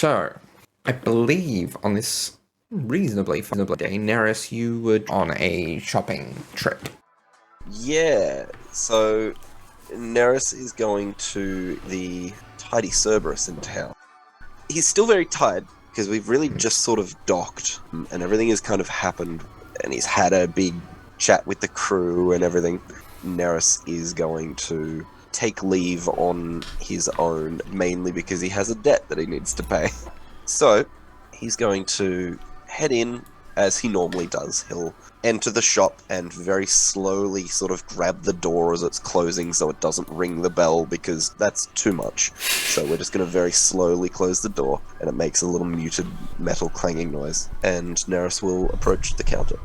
So, I believe on this reasonably day, Nerys, you were on a shopping trip. Yeah, so Nerys is going to the tidy Cerberus in town. He's still very tired, because we've really just sort of docked, and everything has kind of happened, and he's had a big chat with the crew and everything. Nerys is going to take leave on his own, mainly because he has a debt that he needs to pay. So, he's going to head in, as he normally does. He'll enter the shop and very slowly sort of grab the door as it's closing so it doesn't ring the bell, because that's too much. So we're just going to very slowly close the door, and it makes a little muted metal clanging noise, and Nerys will approach the counter.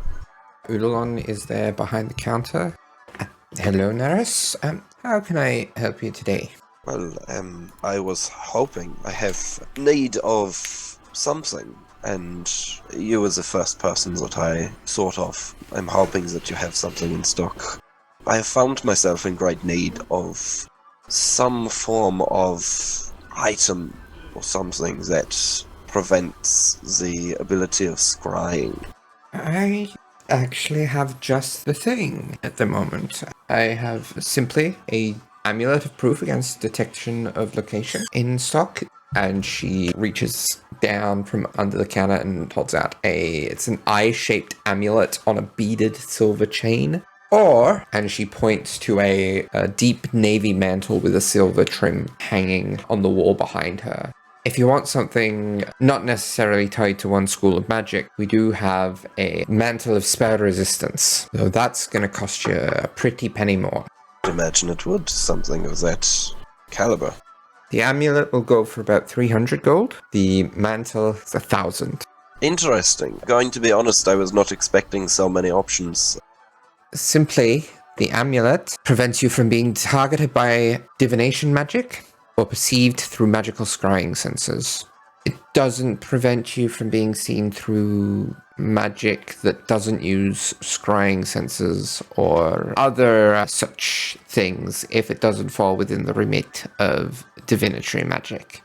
𝗖𝗔𝗦𝗧 is there behind the counter. Hello, Nerys. How can I help you today? Well, I was hoping I have need of something, and you as the first person that I sort of am hoping that you have something in stock. I have found myself in great need of some form of item or something that prevents the ability of scrying. I actually have just the thing at the moment. I have simply a amulet of proof against detection of location in stock, and she reaches down from under the counter and holds out it's an eye-shaped amulet on a beaded silver chain. And she points to a deep navy mantle with a silver trim hanging on the wall behind her. If you want something not necessarily tied to one school of magic, we do have a mantle of spell resistance, though that's going to cost you a pretty penny more. I'd imagine it would, something of that caliber. The amulet will go for about 300 gold. The mantle is 1,000. Interesting. Going to be honest, I was not expecting so many options. Simply, the amulet prevents you from being targeted by divination magic or perceived through magical scrying senses. It doesn't prevent you from being seen through magic that doesn't use scrying senses or other such things if it doesn't fall within the remit of divinatory magic.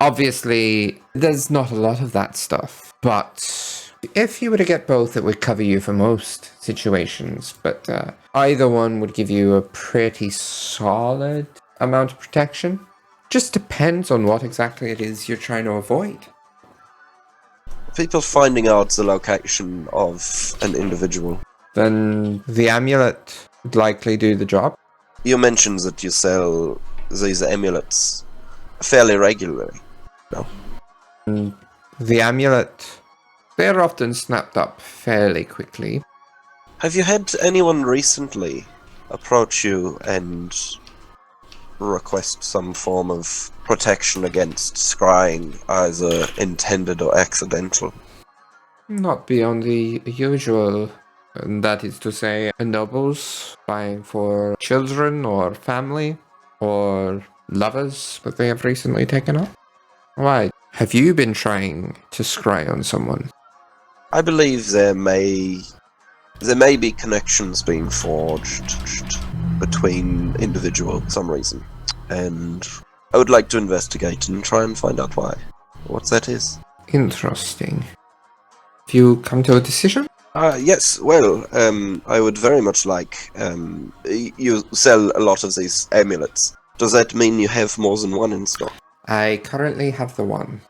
Obviously, there's not a lot of that stuff, but if you were to get both, it would cover you for most situations, but either one would give you a pretty solid amount of protection. Just depends on what exactly it is you're trying to avoid. People finding out the location of an individual. Then the amulet would likely do the job. You mentioned that you sell these amulets fairly regularly, no? The amulet, they're often snapped up fairly quickly. Have you had anyone recently approach you and request some form of protection against scrying, either intended or accidental? Not beyond the usual, and that is to say, nobles buying for children or family or lovers that they have recently taken up. Why? Have you been trying to scry on someone? I believe there may be connections being forged between individuals for some reason, and I would like to investigate and try and find out why. What that is. Interesting. Have you come to a decision? Yes, well, I would very much like, you sell a lot of these amulets. Does that mean you have more than one in stock? I currently have the one.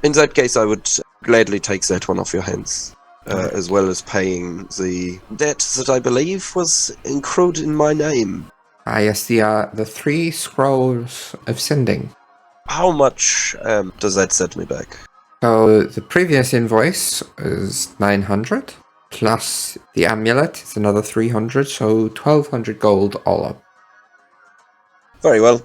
In that case, I would gladly take that one off your hands, as well as paying the debt that I believe was accrued in my name. Yes, the 3 scrolls of sending. How much does that set me back? So the previous invoice is 900, plus the amulet is another 300, so 1,200 gold all up. Very well.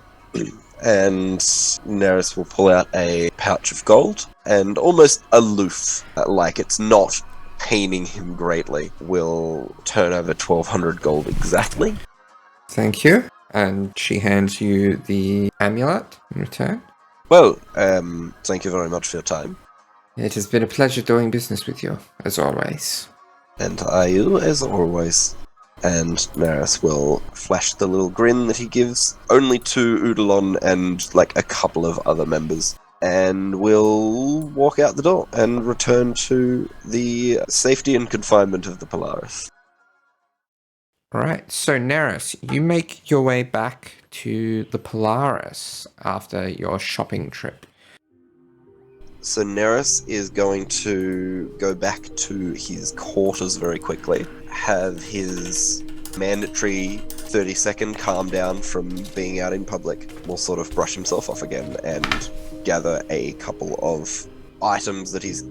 And Nerys will pull out a pouch of gold, and almost aloof, like it's not paining him greatly, will turn over 1,200 gold exactly. Thank you. And she hands you the amulet in return. Well, thank you very much for your time. It has been a pleasure doing business with you, as always. And I you, as always. And Nerys will flash the little grin that he gives only to 𝗖𝗔𝗦𝗧 and, like, a couple of other members and will walk out the door and return to the safety and confinement of the Polaris. Right, so Nerys, you make your way back to the Polaris after your shopping trip. So Nerys is going to go back to his quarters very quickly, have his mandatory 30-second calm down from being out in public, will sort of brush himself off again and gather a couple of items that he's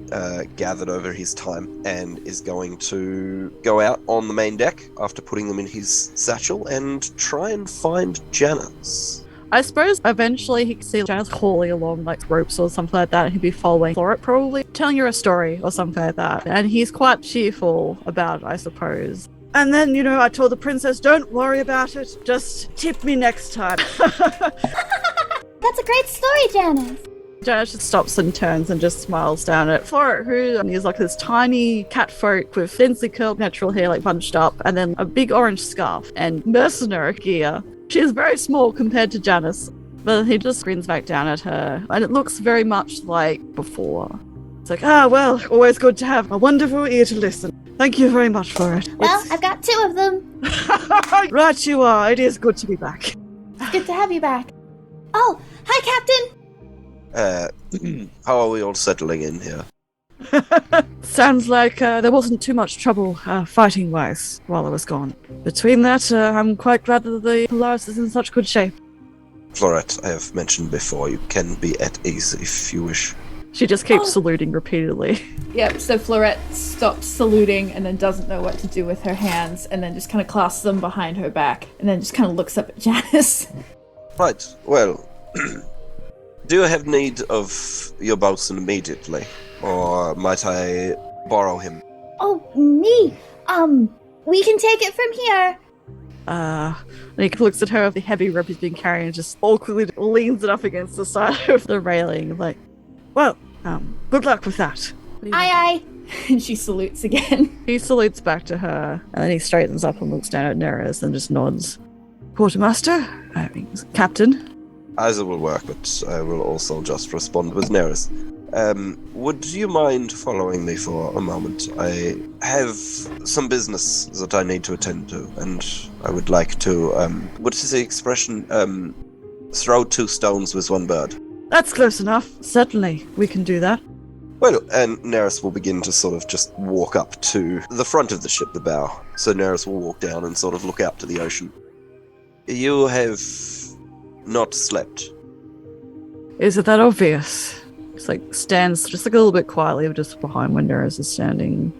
gathered over his time, and is going to go out on the main deck after putting them in his satchel and try and find Janus. I suppose eventually he could see Janus hauling along like ropes or something like that, and he'd be following for it, probably telling her a story or something like that. And he's quite cheerful about it, I suppose. And then, I told the princess, don't worry about it, just tip me next time. That's a great story, Janus. Janus just stops and turns and just smiles down at Flora, who is like this tiny cat folk with densely curled natural hair like bunched up, and then a big orange scarf and mercenary gear. She's very small compared to Janus, but he just grins back down at her, and it looks very much like before. It's like, well, always good to have a wonderful ear to listen. Thank you very much for it. Well, I've got 2 of them. Right you are. It is good to be back. It's good to have you back. Oh, hi, Captain. How are we all settling in here? Sounds like there wasn't too much trouble fighting-wise while I was gone. Between that, I'm quite glad that the Polaris is in such good shape. Florette, I have mentioned before, you can be at ease if you wish. She just keeps saluting repeatedly. Yep, so Florette stops saluting and then doesn't know what to do with her hands, and then just kind of clasps them behind her back, and then just kind of looks up at Janus. Right, well, do you have need of your bosun immediately, or might I borrow him? Oh, me. We can take it from here. And he looks at her with the heavy rope he's been carrying and just awkwardly leans it up against the side of the railing, like, well, good luck with that. Aye. And she salutes again. He salutes back to her, and then he straightens up and looks down at Nerys and just nods. Quartermaster? Captain? Either will work, but I will also just respond with Nerys. Would you mind following me for a moment? I have some business that I need to attend to, and I would like to, what is the expression? Throw 2 stones with 1 bird. That's close enough. Certainly, we can do that. Well, and Nerys will begin to sort of just walk up to the front of the ship, the bow. So Nerys will walk down and sort of look out to the ocean. You have not slept. Is it that obvious? It's like stands just like a little bit quietly just behind where Nerys is standing.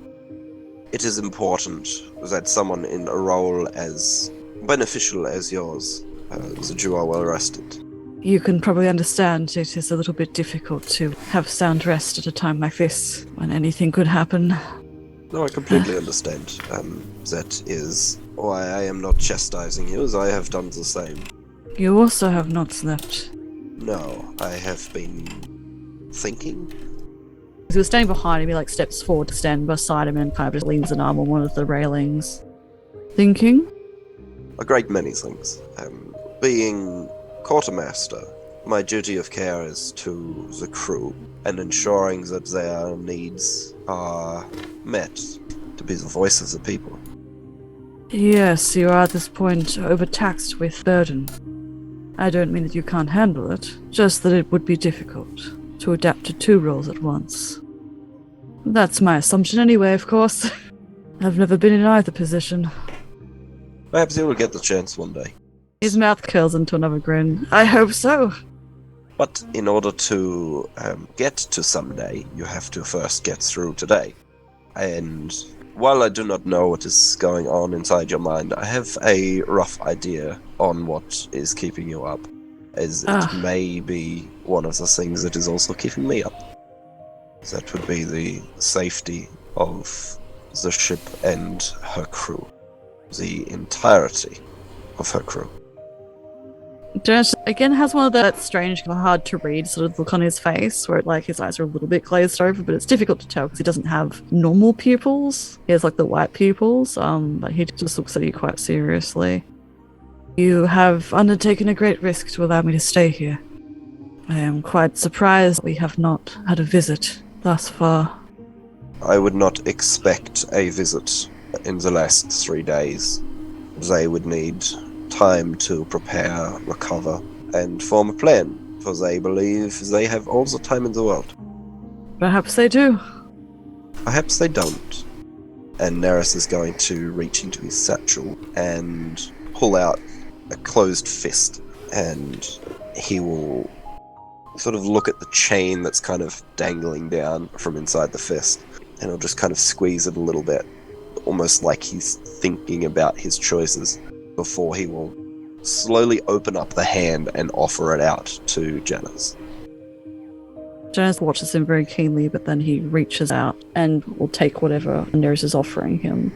It is important that someone in a role as beneficial as yours, that you are well rested. You can probably understand it is a little bit difficult to have sound rest at a time like this, when anything could happen. No, I completely understand. That is why I am not chastising you, as I have done the same. You also have not slept. No, I have been thinking. He was standing behind him, he like steps forward to stand beside him and kind of just leans an arm on one of the railings. Thinking? A great many things. Being quartermaster, my duty of care is to the crew, and ensuring that their needs are met, to be the voice of the people. Yes, you are at this point overtaxed with burden. I don't mean that you can't handle it, just that it would be difficult to adapt to 2 roles at once. That's my assumption anyway, of course. I've never been in either position. Perhaps you will get the chance one day. His mouth curls into another grin. I hope so. But in order to get to someday, you have to first get through today. And while I do not know what is going on inside your mind, I have a rough idea on what is keeping you up, as it may be one of the things that is also keeping me up. That would be the safety of the ship and her crew. The entirety of her crew. Janus again has one of that strange, kind of hard to read sort of look on his face, where like his eyes are a little bit glazed over, but it's difficult to tell because he doesn't have normal pupils. He has like the white pupils, but he just looks at you quite seriously. You have undertaken a great risk to allow me to stay here. I am quite surprised we have not had a visit thus far. I would not expect a visit in the last 3 days. They would need time to prepare, recover, and form a plan, for they believe they have all the time in the world. Perhaps they do. Perhaps they don't. And Nerys is going to reach into his satchel and pull out a closed fist, and he will sort of look at the chain that's kind of dangling down from inside the fist, and he'll just kind of squeeze it a little bit, almost like he's thinking about his choices, before he will slowly open up the hand and offer it out to Janus. Janus watches him very keenly, but then he reaches out and will take whatever Nerys is offering him.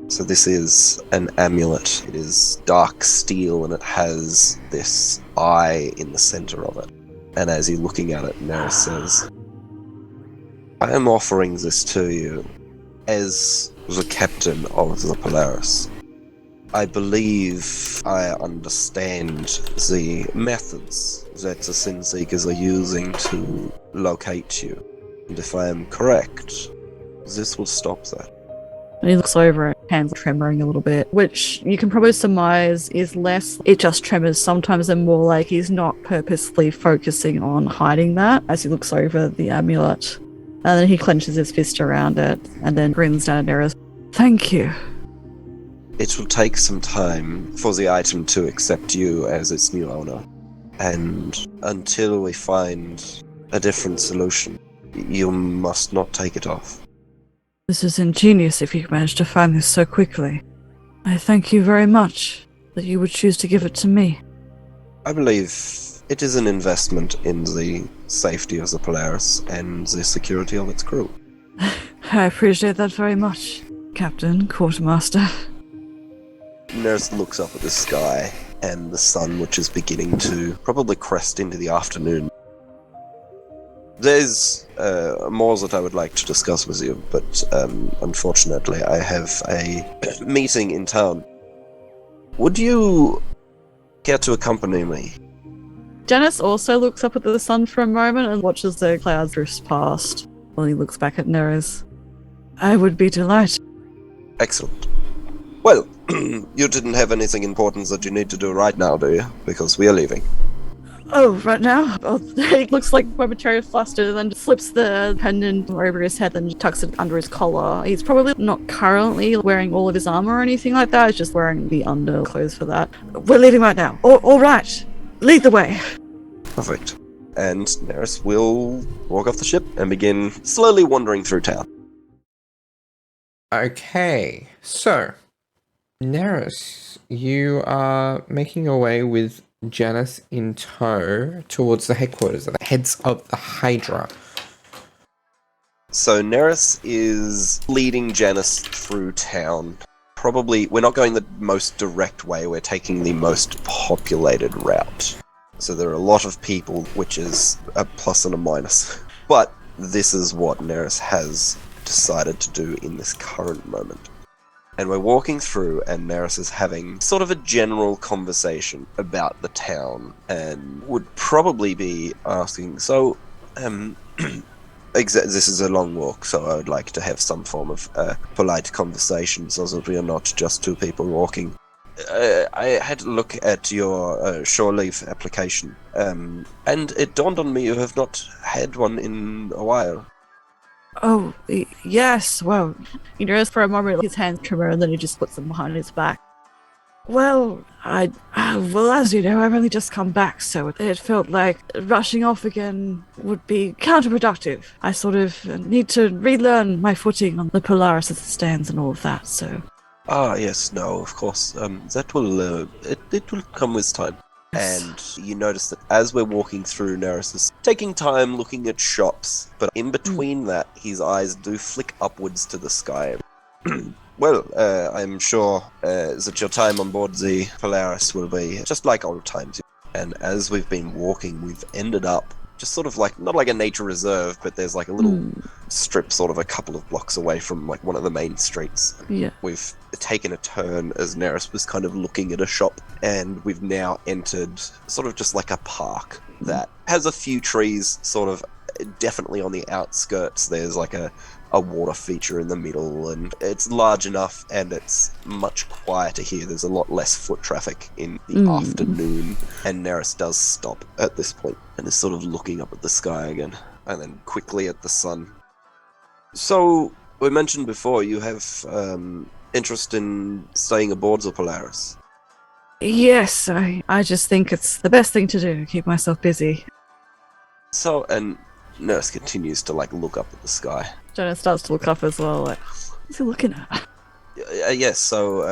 So this is an amulet. It is dark steel, and it has this eye in the center of it. And as he's looking at it, Nerys says, I am offering this to you as the captain of the Polaris. I believe I understand the methods that the Sin Seekers are using to locate you. And if I am correct, this will stop that. And he looks over, hands tremoring a little bit, which you can probably surmise is less, it just tremors sometimes, and more like he's not purposely focusing on hiding that as he looks over the amulet. And then he clenches his fist around it and then grins down at Nerys. Thank you. It will take some time for the item to accept you as its new owner. And until we find a different solution, you must not take it off. This is ingenious if you managed to find this so quickly. I thank you very much that you would choose to give it to me. I believe it is an investment in the safety of the Polaris and the security of its crew. I appreciate that very much, Captain Quartermaster. Nerys looks up at the sky and the sun, which is beginning to probably crest into the afternoon. There's more that I would like to discuss with you, but unfortunately I have a meeting in town. Would you care to accompany me? Janus also looks up at the sun for a moment and watches the clouds drift past while he looks back at Nerys. I would be delighted. Excellent. Well, you didn't have anything important that you need to do right now, do you? Because we are leaving. Oh, right now? Oh, he looks like momentarily flustered and then slips the pendant over his head and tucks it under his collar. He's probably not currently wearing all of his armor or anything like that. He's just wearing the underclothes for that. We're leaving right now. All right. Lead the way. Perfect. And Nerys will walk off the ship and begin slowly wandering through town. Okay, so Nerys, you are making your way with Janus in tow towards the headquarters of the heads of the Hydra. So Nerys is leading Janus through town. Probably, we're not going the most direct way, we're taking the most populated route. So there are a lot of people, which is a plus and a minus. But this is what Nerys has decided to do in this current moment. And we're walking through, and Nerys is having sort of a general conversation about the town, and would probably be asking, so, this is a long walk, so I would like to have some form of polite conversation, so that we are not just two people walking. I had a look at your shore leave application, and it dawned on me you have not had one in a while. Oh, yes, well, he knows for a moment his hands tremor and then he just puts them behind his back. Well, as you know, I've only just come back, so it felt like rushing off again would be counterproductive. I sort of need to relearn my footing on the Polaris as it stands and all of that, so... Ah, yes, no, of course. That will, it will come with time. And you notice that as we're walking through, Nerys is taking time looking at shops, but in between that, his eyes do flick upwards to the sky. Well, I'm sure that your time on board the Polaris will be just like old times. And as we've been walking, we've ended up just sort of like, not like a nature reserve, but there's like a little strip sort of a couple of blocks away from like one of the main streets. Yeah. We've taken a turn as Nerys was kind of looking at a shop, and we've now entered sort of just like a park that has a few trees sort of definitely on the outskirts. There's like a water feature in the middle, and it's large enough and it's much quieter here. There's a lot less foot traffic in the afternoon, and Nerys does stop at this point and is sort of looking up at the sky again, and then quickly at the sun. So, we mentioned before you have interest in staying aboard the Polaris. Yes, I just think it's the best thing to do, keep myself busy. So, and Nerys continues to like look up at the sky. Janus starts to look up as well, like, what's he looking at? Yes, so,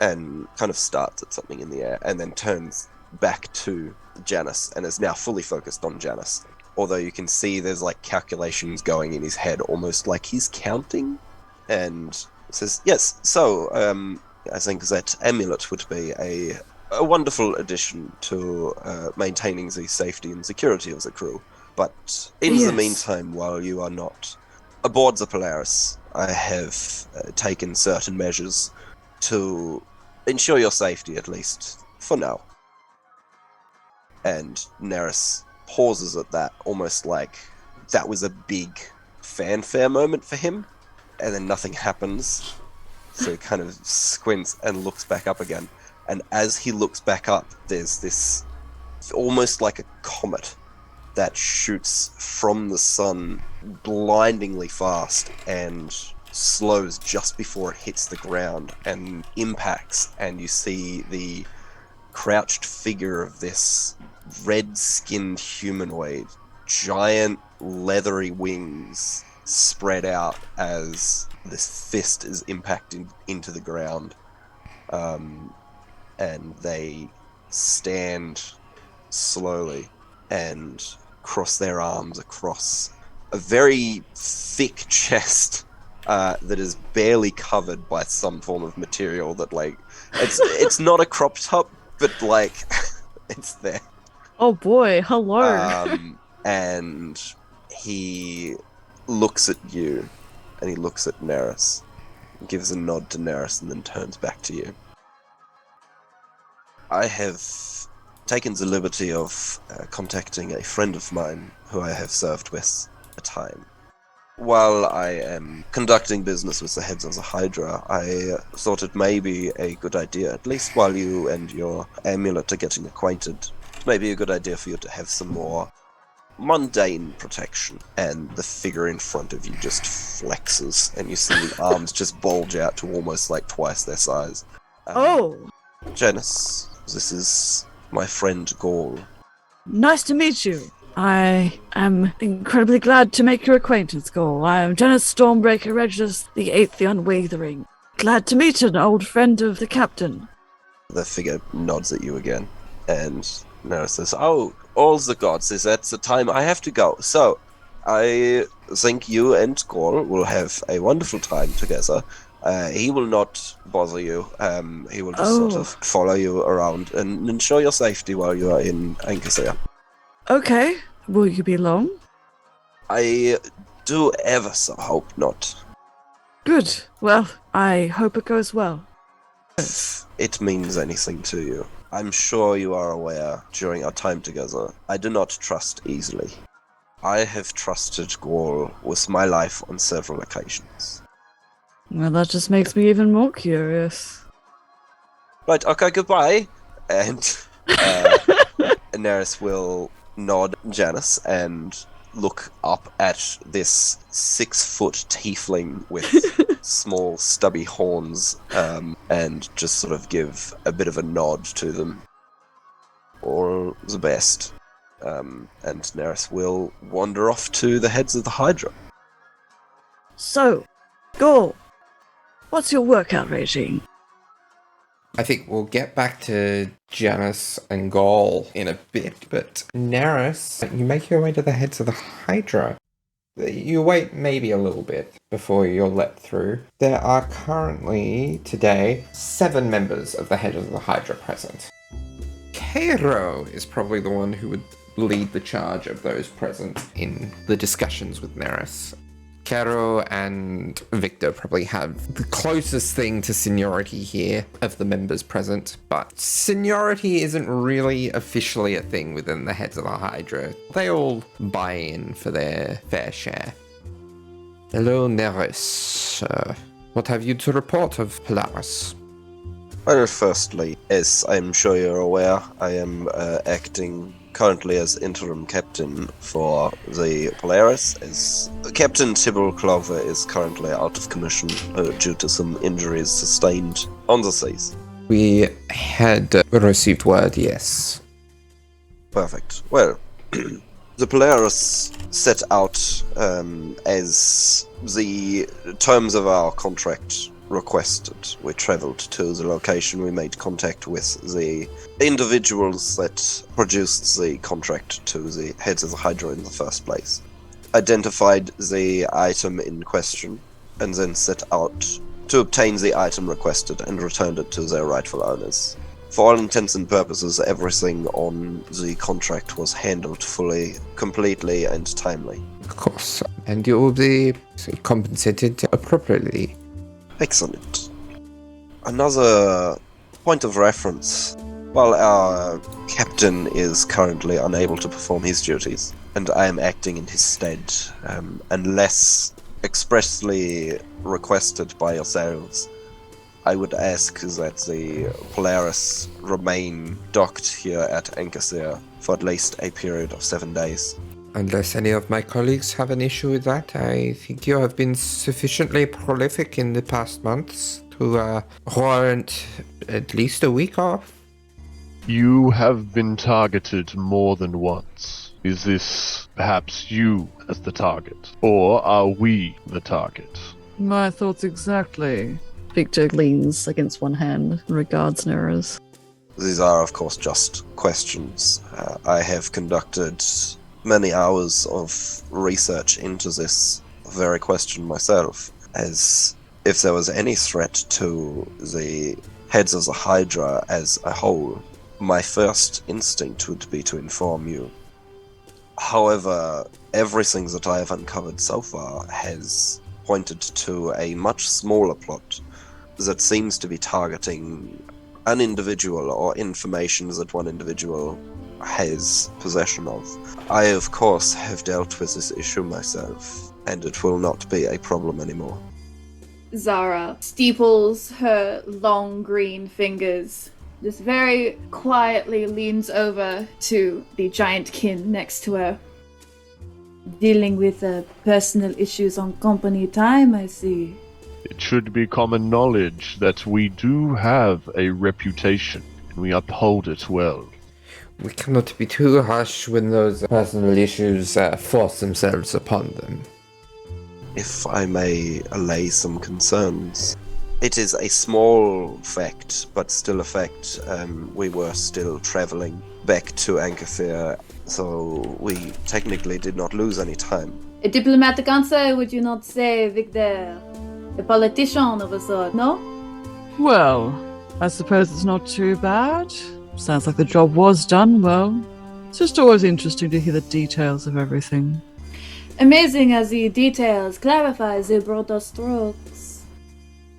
and kind of starts at something in the air, and then turns back to Janus, and is now fully focused on Janus. Although you can see there's like calculations going in his head, almost like he's counting, and says, yes, so, I think that amulet would be a wonderful addition to maintaining the safety and security of the crew. But in the meantime, while you are not aboard the Polaris, I have taken certain measures to ensure your safety, at least for now. And Nerys pauses at that, almost like that was a big fanfare moment for him, and then nothing happens. So he kind of squints and looks back up again. And as he looks back up, there's this almost like a comet that shoots from the sun blindingly fast and slows just before it hits the ground and impacts, and you see the crouched figure of this red-skinned humanoid, giant leathery wings spread out as this fist is impacting into the ground. And they stand slowly and cross their arms across a very thick chest that is barely covered by some form of material that, like, it's not a crop top, but, like, it's there. Oh boy, hello. And he looks at you, and he looks at Nerys, gives a nod to Nerys, and then turns back to you. I have taken the liberty of contacting a friend of mine who I have served with a time. While I am conducting business with the heads of the Hydra, I thought it may be a good idea, at least while you and your amulet are getting acquainted, it may be a good idea for you to have some more mundane protection. And the figure in front of you just flexes, and you see the arms just bulge out to almost like twice their size. Janus, this is my friend Gaul. Nice to meet you. I am incredibly glad to make your acquaintance, Gaul. I am Janus Stormbreaker Regis, the 8th, the Unwavering. Glad to meet an old friend of the captain. The figure nods at you again, and Nerys says, "Oh, all the gods, is that the time I have to go. So, I think you and Gaul will have a wonderful time together. He will not bother you. He will just sort of follow you around and ensure your safety while you are in Ancathair." Okay. Will you be long? I do ever so hope not. Good. Well, I hope it goes well. If it means anything to you. I'm sure you are aware, during our time together, I do not trust easily. I have trusted Gaul with my life on several occasions. Well, that just makes me even more curious. Right, okay, goodbye. And Nerys will nod Janus and look up at this 6-foot tiefling with small stubby horns, and just sort of give a bit of a nod to them. All the best. And Nerys will wander off to the heads of the Hydra. So, Gaul, what's your workout regime? I think we'll get back to Janus and Gaul in a bit, but Nerys, you make your way to the heads of the Hydra. You wait maybe a little bit before you're let through. There are currently, today, 7 members of the heads of the Hydra present. Cairo is probably the one who would lead the charge of those present in the discussions with Nerys. Caro and Victor probably have the closest thing to seniority here of the members present, but seniority isn't really officially a thing within the heads of the Hydra. They all buy in for their fair share. Hello, Nerys. What have you to report of Polaris? Well, firstly, as I'm sure you're aware, I am acting currently as interim captain for the Polaris, as Captain 𝗖𝗔𝗦𝗧 Clover is currently out of commission due to some injuries sustained on the seas. We had received word, yes. Perfect. Well, the Polaris set out as the terms of our contract requested. We travelled to the location, we made contact with the individuals that produced the contract to the heads of the Hydra in the first place, identified the item in question, and then set out to obtain the item requested and returned it to their rightful owners. For all intents and purposes, everything on the contract was handled fully, completely, and timely. Of course. And you will be compensated appropriately. Excellent. Another point of reference. While our captain is currently unable to perform his duties, and I am acting in his stead, unless expressly requested by yourselves, I would ask that the Polaris remain docked here at Ancathair for at least a period of 7 days. Unless any of my colleagues have an issue with that, I think you have been sufficiently prolific in the past months to warrant at least a week off. You have been targeted more than once. Is this perhaps you as the target? Or are we the target? My thoughts exactly. Victor leans against one hand and regards Nerys. These are, of course, just questions. I have conducted many hours of research into this very question myself, as if there was any threat to the heads of the Hydra as a whole, my first instinct would be to inform you. However, everything that I have uncovered so far has pointed to a much smaller plot that seems to be targeting an individual or information that one individual has possession of. I, of course, have dealt with this issue myself, and it will not be a problem anymore. Zara steeples her long green fingers, just very quietly leans over to the giant kin next to her. Dealing with personal issues on company time, I see. It should be common knowledge that we do have a reputation, and we uphold it well. We cannot be too harsh when those personal issues force themselves upon them. If I may allay some concerns, it is a small fact, but still a fact. We were still traveling back to Ancathair, so we technically did not lose any time. A diplomatic answer, would you not say, Victor? A politician of a sort, no? Well, I suppose it's not too bad. Sounds like the job was done well. It's just always interesting to hear the details of everything. Amazing as the details clarify the broader strokes.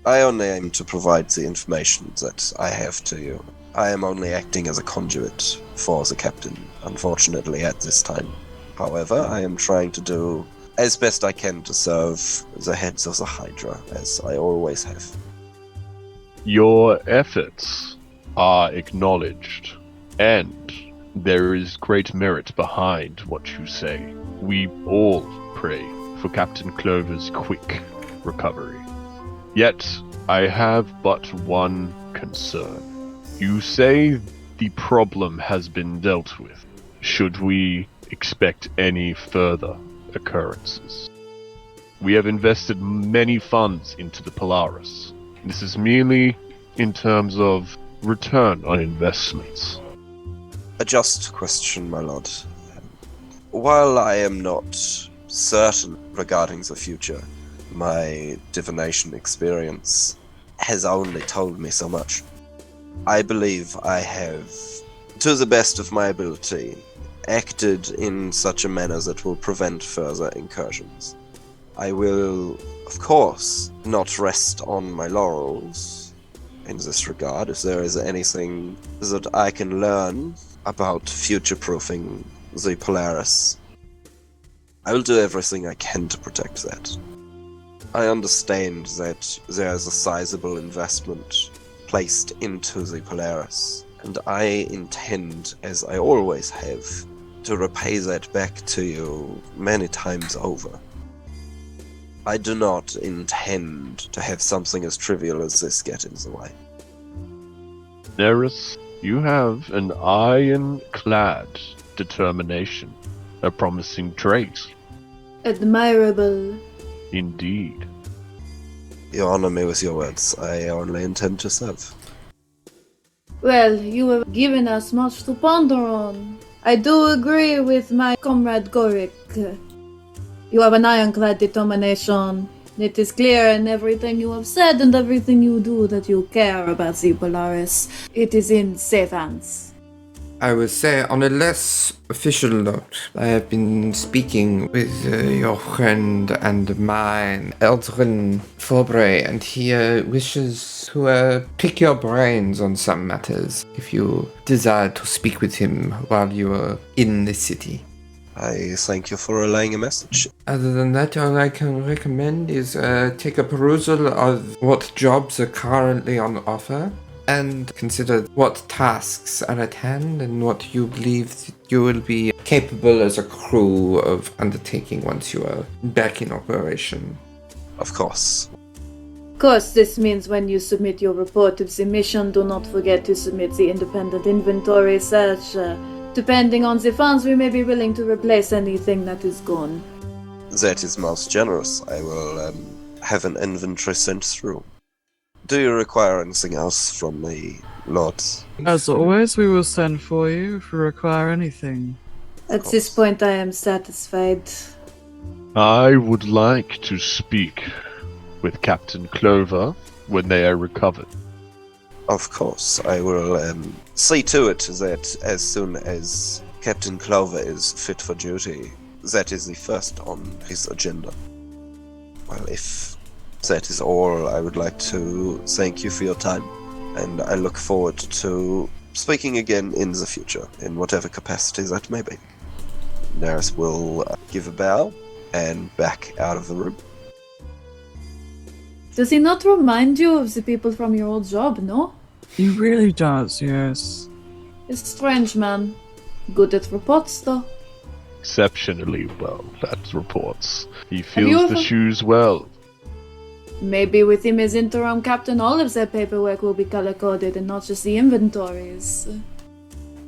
I only aim to provide the information that I have to you. I am only acting as a conduit for the captain, unfortunately, at this time. However, I am trying to do as best I can to serve the heads of the Hydra, as I always have. Your efforts are acknowledged, and there is great merit behind what you say. We all pray for Captain Clover's quick recovery. Yet, I have but one concern. You say the problem has been dealt with. Should we expect any further occurrences? We have invested many funds into the Polaris. This is merely in terms of return on investments. A just question, my lord. While I am not certain regarding the future, my divination experience has only told me so much. I believe I have, to the best of my ability, acted in such a manner that will prevent further incursions. I will, of course, not rest on my laurels in this regard. If there is anything that I can learn about future-proofing the Polaris, I will do everything I can to protect that. I understand that there is a sizable investment placed into the Polaris, and I intend, as I always have, to repay that back to you many times over. I do not intend to have something as trivial as this get in the way. Nerys, you have an ironclad determination, a promising trait. Admirable. Indeed. You honor me with your words. I only intend to serve. Well, you have given us much to ponder on. I do agree with my comrade Gorik. You have an ironclad determination. It is clear in everything you have said and everything you do that you care about the Polaris. It is in safe hands. I will say, on a less official note, I have been speaking with your friend and mine, Eldrin Forbre, and he wishes to pick your brains on some matters, if you desire to speak with him while you are in the city. I thank you for relaying a message. Other than that, all I can recommend is take a perusal of what jobs are currently on offer, and consider what tasks are at hand and what you believe you will be capable as a crew of undertaking once you are back in operation. Of course. Of course, this means when you submit your report of the mission, do not forget to submit the independent inventory search. Depending on the funds, we may be willing to replace anything that is gone. That is most generous. I will have an inventory sent through. Do you require anything else from me, Lord? As always, we will send for you if you require anything. At this point, I am satisfied. I would like to speak with Captain Clover when they are recovered. Of course, I will see to it that as soon as Captain Clover is fit for duty, that is the first on his agenda. Well, if that is all, I would like to thank you for your time, and I look forward to speaking again in the future, in whatever capacity that may be. Nerys will give a bow and back out of the room. Does he not remind you of the people from your old job, no? He really does, yes. It's strange, man. Good at reports, though. Exceptionally well, that reports. He you feels the ever- shoes well. Maybe with him as interim captain, all of their paperwork will be color-coded and not just the inventories.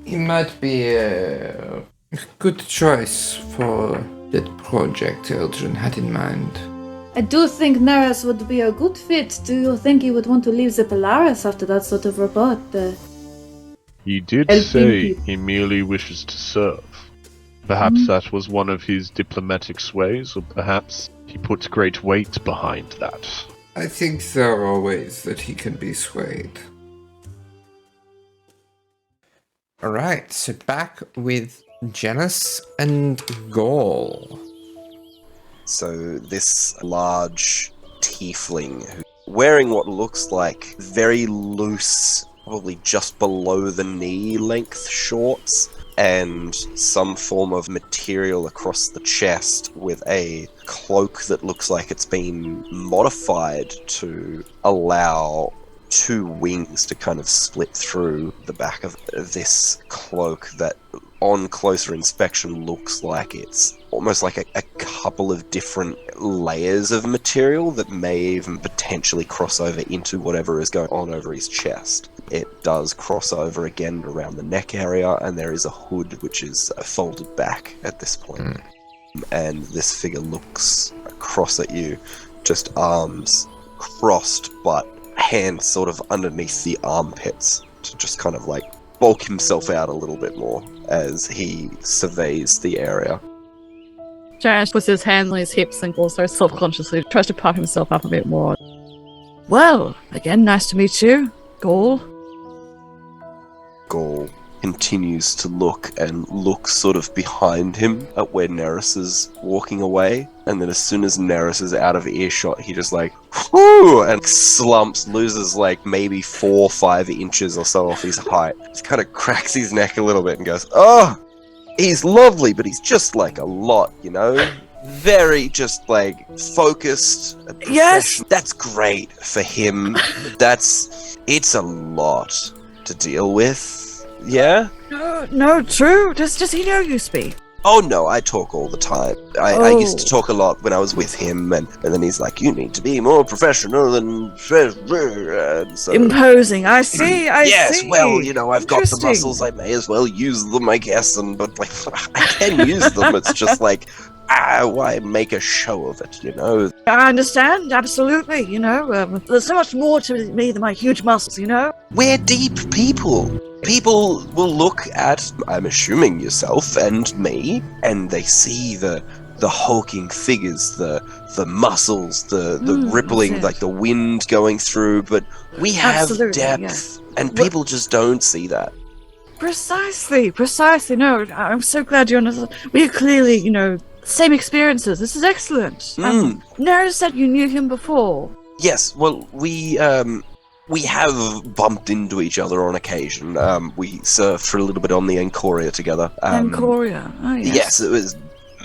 He might be a good choice for that project Eldrin had in mind. I do think Nerys would be a good fit. Do you think he would want to leave the Polaris after that sort of report? He did Helping say people. he merely wishes to serve. Perhaps that was one of his diplomatic sways, or perhaps he puts great weight behind that. I think there are ways that he can be swayed. Alright, so back with Janus and Gaul. So this large tiefling who wearing what looks like very loose, probably just below the knee length shorts, and some form of material across the chest with a cloak that looks like it's been modified to allow two wings to kind of split through the back of this cloak that on closer inspection looks like it's almost like a couple of different layers of material that may even potentially cross over into whatever is going on over his chest. It does cross over again around the neck area, and there is a hood which is folded back at this point. And this figure looks across at you, just arms crossed, but hands sort of underneath the armpits to just kind of like bulk himself out a little bit more as he surveys the area. Janus puts his hands on his hips and also self-consciously tries to puff himself up a bit more. Well, again, nice to meet you, Gaul. Gaul continues to look and looks sort of behind him at where Nerys is walking away. And then as soon as Nerys is out of earshot, he just like, whoo, and slumps, loses like maybe 4 or 5 inches or so off his height. Just kind of cracks his neck a little bit and goes, oh, he's lovely, but he's just like a lot, you know? Very just like focused. Yes! That's great for him. It's a lot to deal with. Yeah? No, true. Does he know you speak? Oh no, I talk all the time. I used to talk a lot when I was with him, and then he's like, you need to be more professional and so, imposing. I see. yes, see. well, you know, I've got the Interesting. muscles, I may as well use them, I guess, but like, I can use them, it's just like, why make a show of it, you know? I understand, absolutely. You know, there's so much more to me than my huge muscles. You know. We're deep people. People will look at, I'm assuming, yourself and me, and they see the hulking figures, the muscles, the rippling, that's it. like the wind going through, but we have Absolutely, depth, yes. and people just don't see that. Precisely. No, I'm so glad you understand. We are clearly, you know, same experiences. This is excellent. Nerys said you knew him before. Yes, well, we have bumped into each other on occasion. We surfed for a little bit on the Ancathair together. Ancoria. Oh, yes. Yes, it was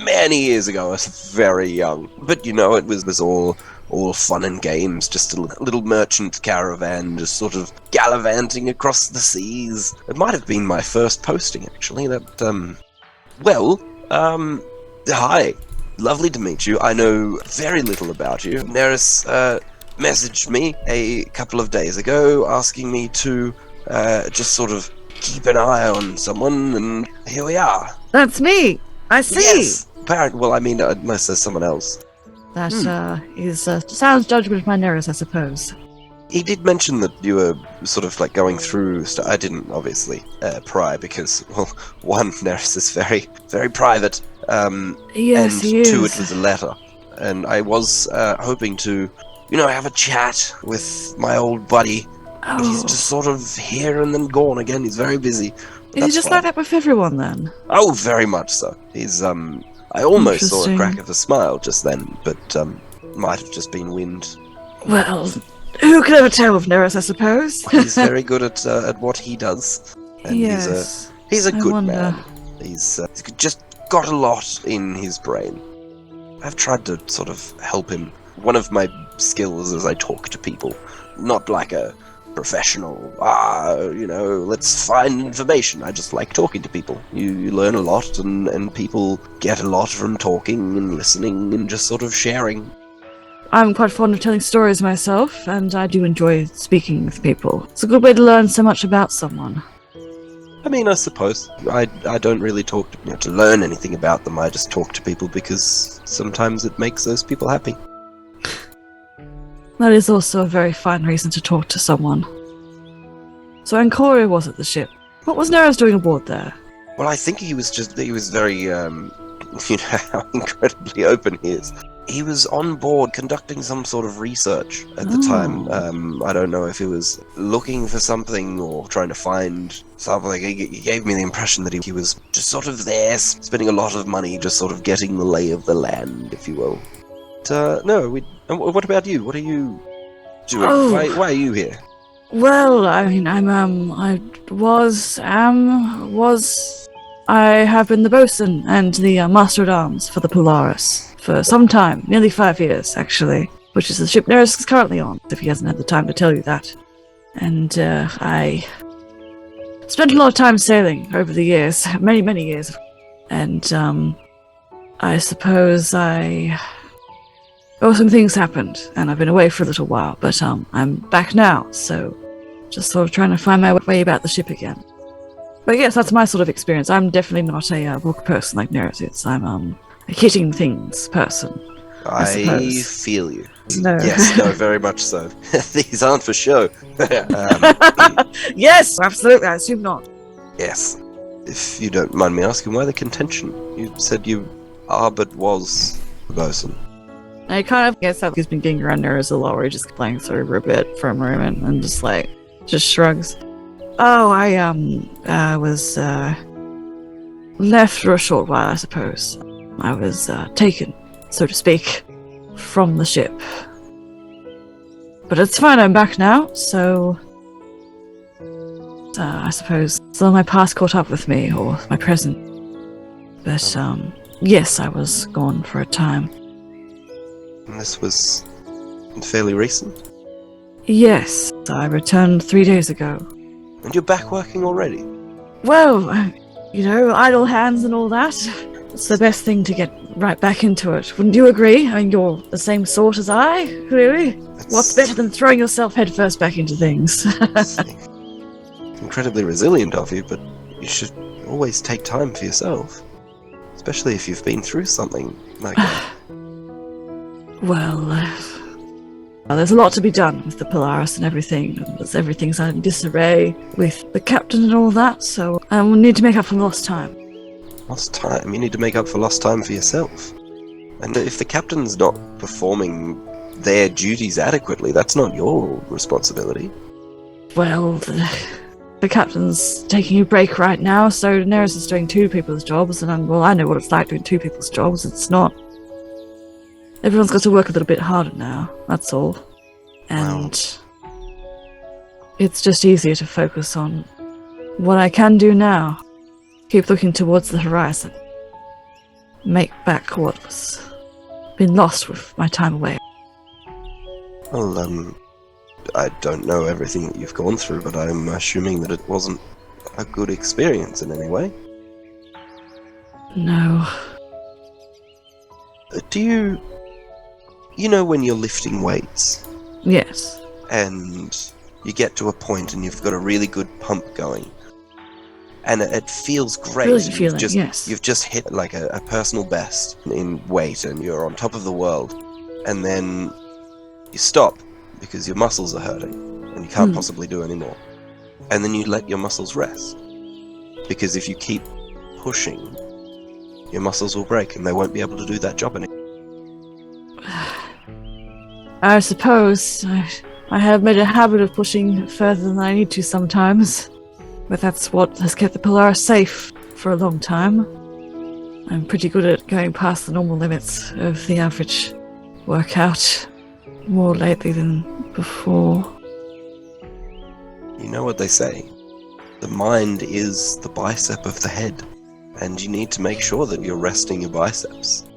many years ago. I was very young, but you know, it was all fun and games. Just a little merchant caravan, just sort of gallivanting across the seas. It might have been my first posting, actually. Hi, lovely to meet you. I know very little about you. Nerys messaged me a couple of days ago asking me to just sort of keep an eye on someone, and here we are. That's me. I see. Yes. Apparently, well, I mean, unless there's someone else. That is sounds judgment by Nerys, I suppose. He did mention that you were sort of like going through stuff. I didn't obviously pry because, well, one, Nerys is very, very private. Yes, and he two, is. it was a letter. And I was hoping to, you know, have a chat with my old buddy. But he's just sort of here and then gone again. He's very busy. Is he just like that with everyone then? Oh, very much so. He's I almost saw a Interesting. crack of a smile just then, but might have just been wind. Well, who can ever tell with Nerys, I suppose? He's very good at what he does. And Yes. he's a I good wonder. man. He's just got a lot in his brain. I've tried to sort of help him. One of my skills is I talk to people, not like a professional, you know, let's find information. I just like talking to people. You learn a lot, and people get a lot from talking and listening and just sort of sharing. I'm quite fond of telling stories myself, and I do enjoy speaking with people. It's a good way to learn so much about someone. I mean, I suppose. I don't really talk to learn anything about them. I just talk to people because sometimes it makes those people happy. That is also a very fine reason to talk to someone. So Ancoria was at the ship. What was Nerys doing aboard there? Well, I think he was very, you know how incredibly open he is. He was on board conducting some sort of research at the time. I don't know if he was looking for something or trying to find something. He gave me the impression that he was just sort of there, spending a lot of money, just sort of getting the lay of the land, if you will. What about you? What are you doing? Oh. Why are you here? Well, I mean, I have been the bosun and the master at arms for the Polaris for some time, nearly 5 years, actually, which is the ship Nerys is currently on, if he hasn't had the time to tell you that. And I spent a lot of time sailing over the years, many, many years. And I suppose some things happened, and I've been away for a little while, but I'm back now, so just sort of trying to find my way about the ship again. But yes, that's my sort of experience. I'm definitely not a book person like Nerys is. I'm a hitting things person. I suppose. feel you. No. Yes, no, very much so. These aren't for show. Yes, absolutely. I assume not. Yes. If you don't mind me asking, why the contention? You said you are but was the bosun. I kind of guess that he's been getting around Nerys a lot, where he just playing through for a bit for a moment and just shrugs. Oh, I was left for a short while, I suppose. I was taken, so to speak, from the ship. But it's fine, I'm back now, so I suppose some of my past caught up with me, or my present. But yes, I was gone for a time. And this was fairly recent? Yes, I returned 3 days ago. And you're back working already? Well, idle hands and all that. It's the best thing to get right back into it. Wouldn't you agree? I mean, you're the same sort as I, clearly. What's better than throwing yourself headfirst back into things? Incredibly resilient of you, but you should always take time for yourself. Especially if you've been through something like that. Well, there's a lot to be done with the Polaris and everything. Everything's in disarray with the captain and all that, so we'll need to make up for lost time. Lost time? You need to make up for lost time for yourself. And if the captain's not performing their duties adequately, that's not your responsibility. Well, the captain's taking a break right now, so Nerys is doing 2 people's jobs, and I know what it's like doing 2 people's jobs. It's not... Everyone's got to work a little bit harder now, that's all. And it's just easier to focus on what I can do now. Keep looking towards the horizon. Make back what's been lost with my time away. Well, I don't know everything that you've gone through, but I'm assuming that it wasn't a good experience in any way. No. Do you know when you're lifting weights? Yes. And you get to a point and you've got a really good pump going. And it feels great. Really feeling, yes. You've just hit like a personal best in weight and you're on top of the world. And then you stop because your muscles are hurting and you can't possibly do any more. And then you let your muscles rest. Because if you keep pushing, your muscles will break and they won't be able to do that job anymore. I suppose I have made a habit of pushing further than I need to sometimes. But that's what has kept the Polaris safe for a long time. I'm pretty good at going past the normal limits of the average workout. More lately than before. You know what they say. The mind is the bicep of the head. And you need to make sure that you're resting your biceps.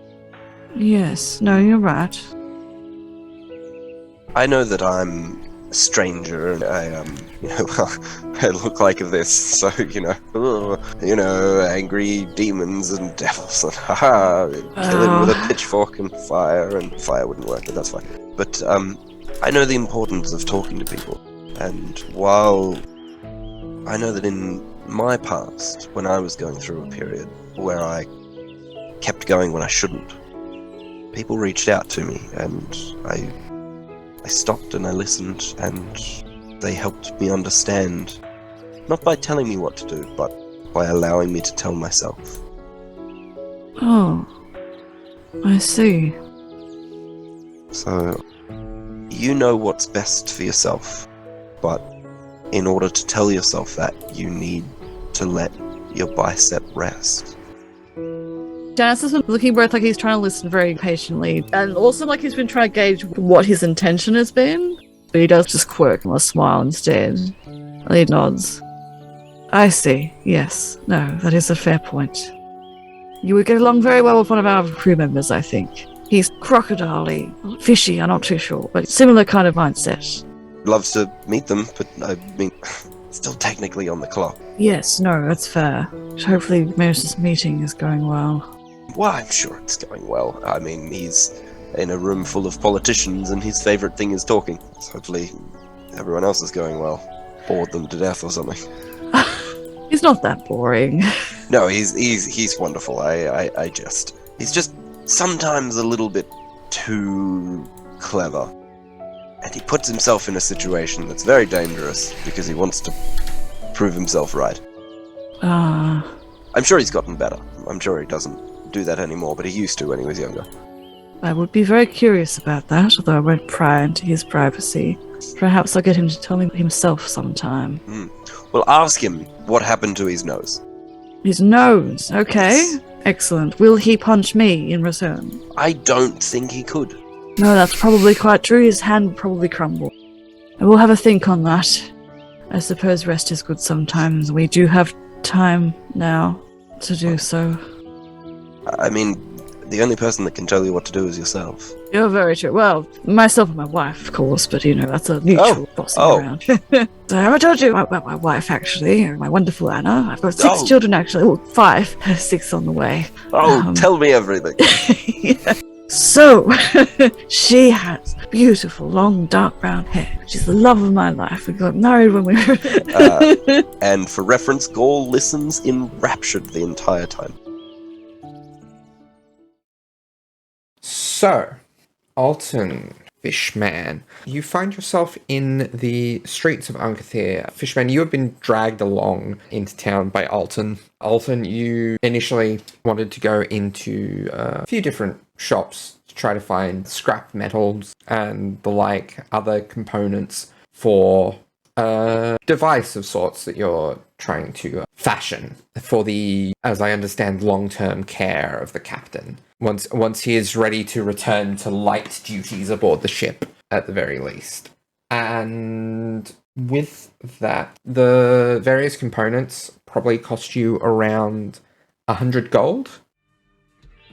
Yes, no, you're right. I know that I'm a stranger and I look like this, so, angry demons and devils and killing with a pitchfork and fire wouldn't work, but that's fine. But, I know the importance of talking to people, and while I know that in my past, when I was going through a period where I kept going when I shouldn't, people reached out to me, and I stopped and I listened, and they helped me understand, not by telling me what to do, but by allowing me to tell myself. Oh, I see. So, you know what's best for yourself, but in order to tell yourself that, you need to let your bicep rest. Janus has been looking both like he's trying to listen very patiently, and also like he's been trying to gauge what his intention has been. But he does just quirk and a smile instead. And he nods. I see, yes. No, that is a fair point. You would get along very well with one of our crew members, I think. He's crocodile-y, fishy, I'm not too sure, but similar kind of mindset. Love to meet them, but I mean, still technically on the clock. Yes, no, that's fair. Hopefully Meredith's meeting is going well. Well, I'm sure it's going well. I mean, he's in a room full of politicians and his favourite thing is talking. So hopefully everyone else is going well. Bored them to death or something. He's not that boring. No, he's wonderful. He's just sometimes a little bit too clever. And he puts himself in a situation that's very dangerous because he wants to prove himself right. I'm sure he's gotten better. I'm sure he doesn't do that anymore, but he used to when he was younger. I would be very curious about that, although I won't pry into his privacy. Perhaps I'll get him to tell me himself sometime. Well, ask him what happened to his nose. His nose, okay. Yes. Excellent. Will he punch me in return? I don't think he could. No, that's probably quite true. His hand would probably crumble. I will have a think on that. I suppose rest is good sometimes. We do have time now to do so. I mean, the only person that can tell you what to do is yourself. You're very true. Well, myself and my wife, of course, but that's a mutual bossing around. So have I told you about my wife, actually, my wonderful Anna? I've got 6 children, actually. Well, 5. 6 on the way. Tell me everything. Yeah. So, she has beautiful, long, dark brown hair. She's the love of my life. We got married when we were... And for reference, Gaul listens enraptured the entire time. So, Alton, Fishman, you find yourself in the streets of Ancathair. Fishman, you have been dragged along into town by Alton. Alton, you initially wanted to go into a few different shops to try to find scrap metals and the like other components for a device of sorts that you're trying to fashion for the, as I understand, long-term care of the captain. Once he is ready to return to light duties aboard the ship, at the very least. And with that, the various components probably cost you around 100 gold.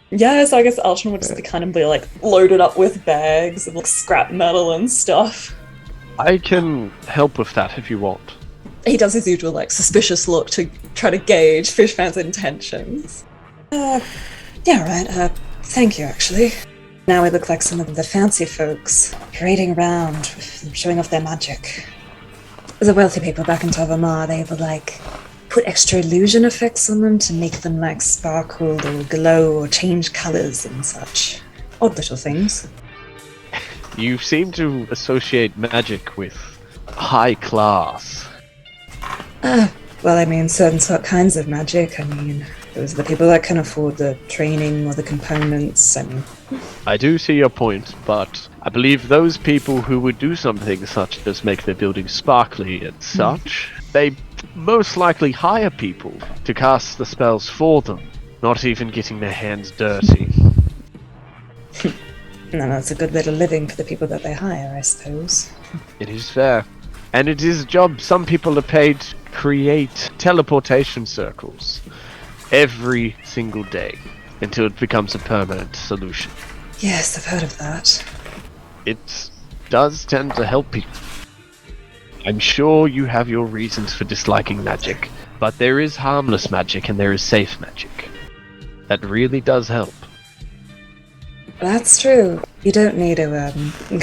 Yeah, so I guess Alton would just be kind of be loaded up with bags of scrap metal and stuff. I can help with that if you want. He does his usual suspicious look to try to gauge Fishman's intentions. Yeah, right. Thank you, actually. Now we look like some of the fancy folks, parading around, showing off their magic. The wealthy people back in Tavamar, they would, put extra illusion effects on them to make them, sparkle or glow or change colours and such. Odd little things. You seem to associate magic with high class. Well, I mean, certain kinds of magic. I mean, those are the people that can afford the training or the components. I do see your point, but I believe those people who would do something such as make their buildings sparkly and such, they most likely hire people to cast the spells for them, not even getting their hands dirty. And that's a good bit of living for the people that they hire, I suppose. It is fair. And it is a job some people are paid to create teleportation circles every single day until it becomes a permanent solution. Yes, I've heard of that. It does tend to help people. I'm sure you have your reasons for disliking magic, but there is harmless magic and there is safe magic. That really does help. That's true. You don't need to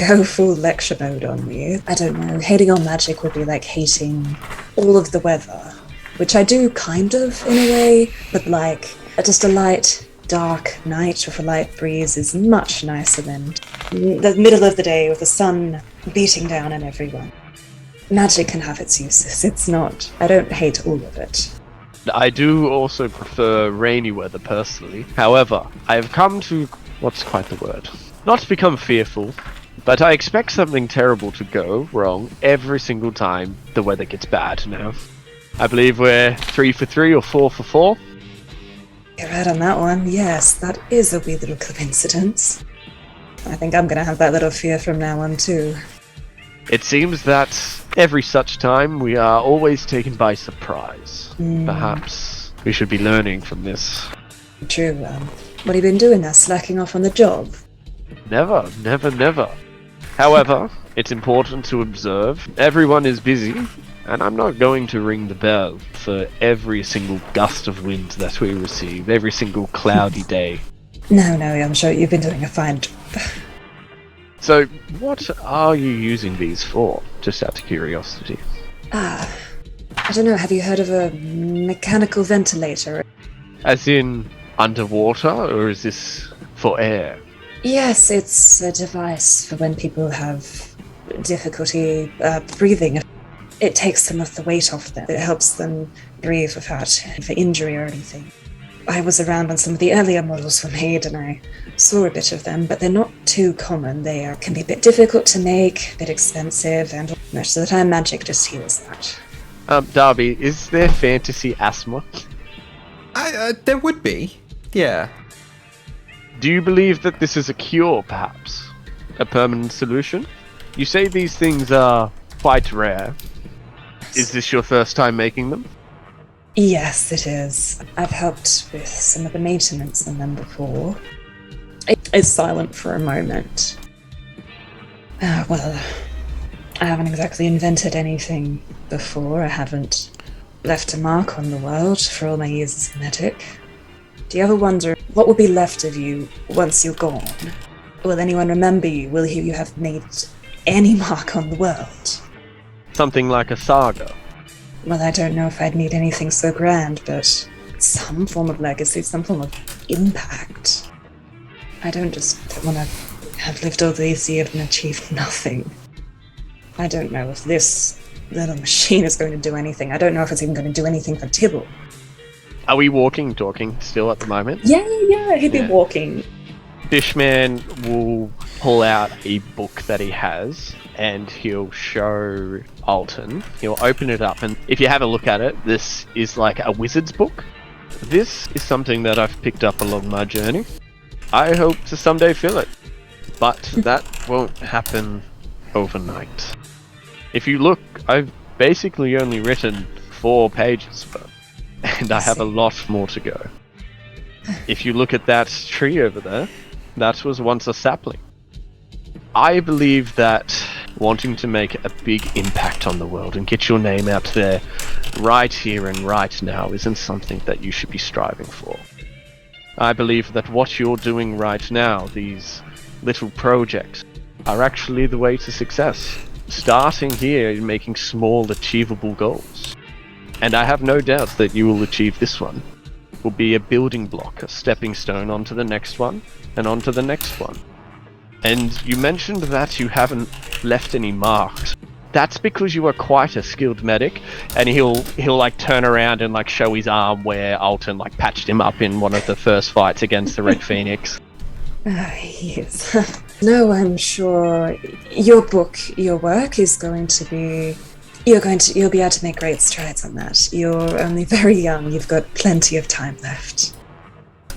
go full lecture mode on me. I don't know, hating on magic would be like hating all of the weather, which I do kind of in a way, but just a light, dark night with a light breeze is much nicer than the middle of the day with the sun beating down on everyone. Magic can have its uses. It's not, I don't hate all of it. I do also prefer rainy weather personally. However, I have come to, what's quite the word? Not to become fearful, but I expect something terrible to go wrong every single time the weather gets bad now. I believe we're 3 for 3 or 4 for 4. You're right on that one. Yes, that is a weird little coincidence. I think I'm gonna have that little fear from now on too. It seems that every such time we are always taken by surprise. Perhaps we should be learning from this. True. What have you been doing there? Slacking off on the job? Never, never, never. However, it's important to observe everyone is busy, and I'm not going to ring the bell for every single gust of wind that we receive, every single cloudy day. No, I'm sure you've been doing a fine job. So, what are you using these for? Just out of curiosity. I don't know, have you heard of a mechanical ventilator? As in underwater, or is this for air? Yes, it's a device for when people have difficulty breathing. It takes some of the weight off them. It helps them breathe without for injury or anything. I was around when some of the earlier models were made, and I saw a bit of them, but they're not too common. They can be a bit difficult to make, a bit expensive, and most of the time magic just heals that. Darby, is there fantasy asthma? There would be. Yeah. Do you believe that this is a cure, perhaps? A permanent solution? You say these things are quite rare. Is this your first time making them? Yes, it is. I've helped with some of the maintenance on them before. It's silent for a moment. Well, I haven't exactly invented anything before. I haven't left a mark on the world for all my years as a medic. Do you ever wonder what will be left of you once you're gone? Will anyone remember you? Will you have made any mark on the world? Something like a saga. Well, I don't know if I'd need anything so grand, but some form of legacy, some form of impact. I don't want to have lived all these years and achieved nothing. I don't know if this little machine is going to do anything. I don't know if it's even going to do anything for Tibble. Are we talking still at the moment? Yeah, he'd be walking. Fishman will pull out a book that he has, and he'll show Alton. He'll open it up, and if you have a look at it, this is like a wizard's book. This is something that I've picked up along my journey. I hope to someday fill it, but that won't happen overnight. If you look, I've basically only written 4 pages, and I have a lot more to go. If you look at that tree over there, that was once a sapling. I believe that wanting to make a big impact on the world and get your name out there right here and right now isn't something that you should be striving for. I believe that what you're doing right now, these little projects, are actually the way to success. Starting here and making small, achievable goals. And I have no doubt that you will achieve this one. Will be a building block, a stepping stone onto the next one, and onto the next one. And you mentioned that you haven't left any marks. That's because you are quite a skilled medic, and he'll like turn around and like show his arm where Alton like patched him up in one of the first fights against the Red Phoenix. Yes. No, I'm sure your book, your work is going to be... You'll be able to make great strides on that. You're only very young. You've got plenty of time left.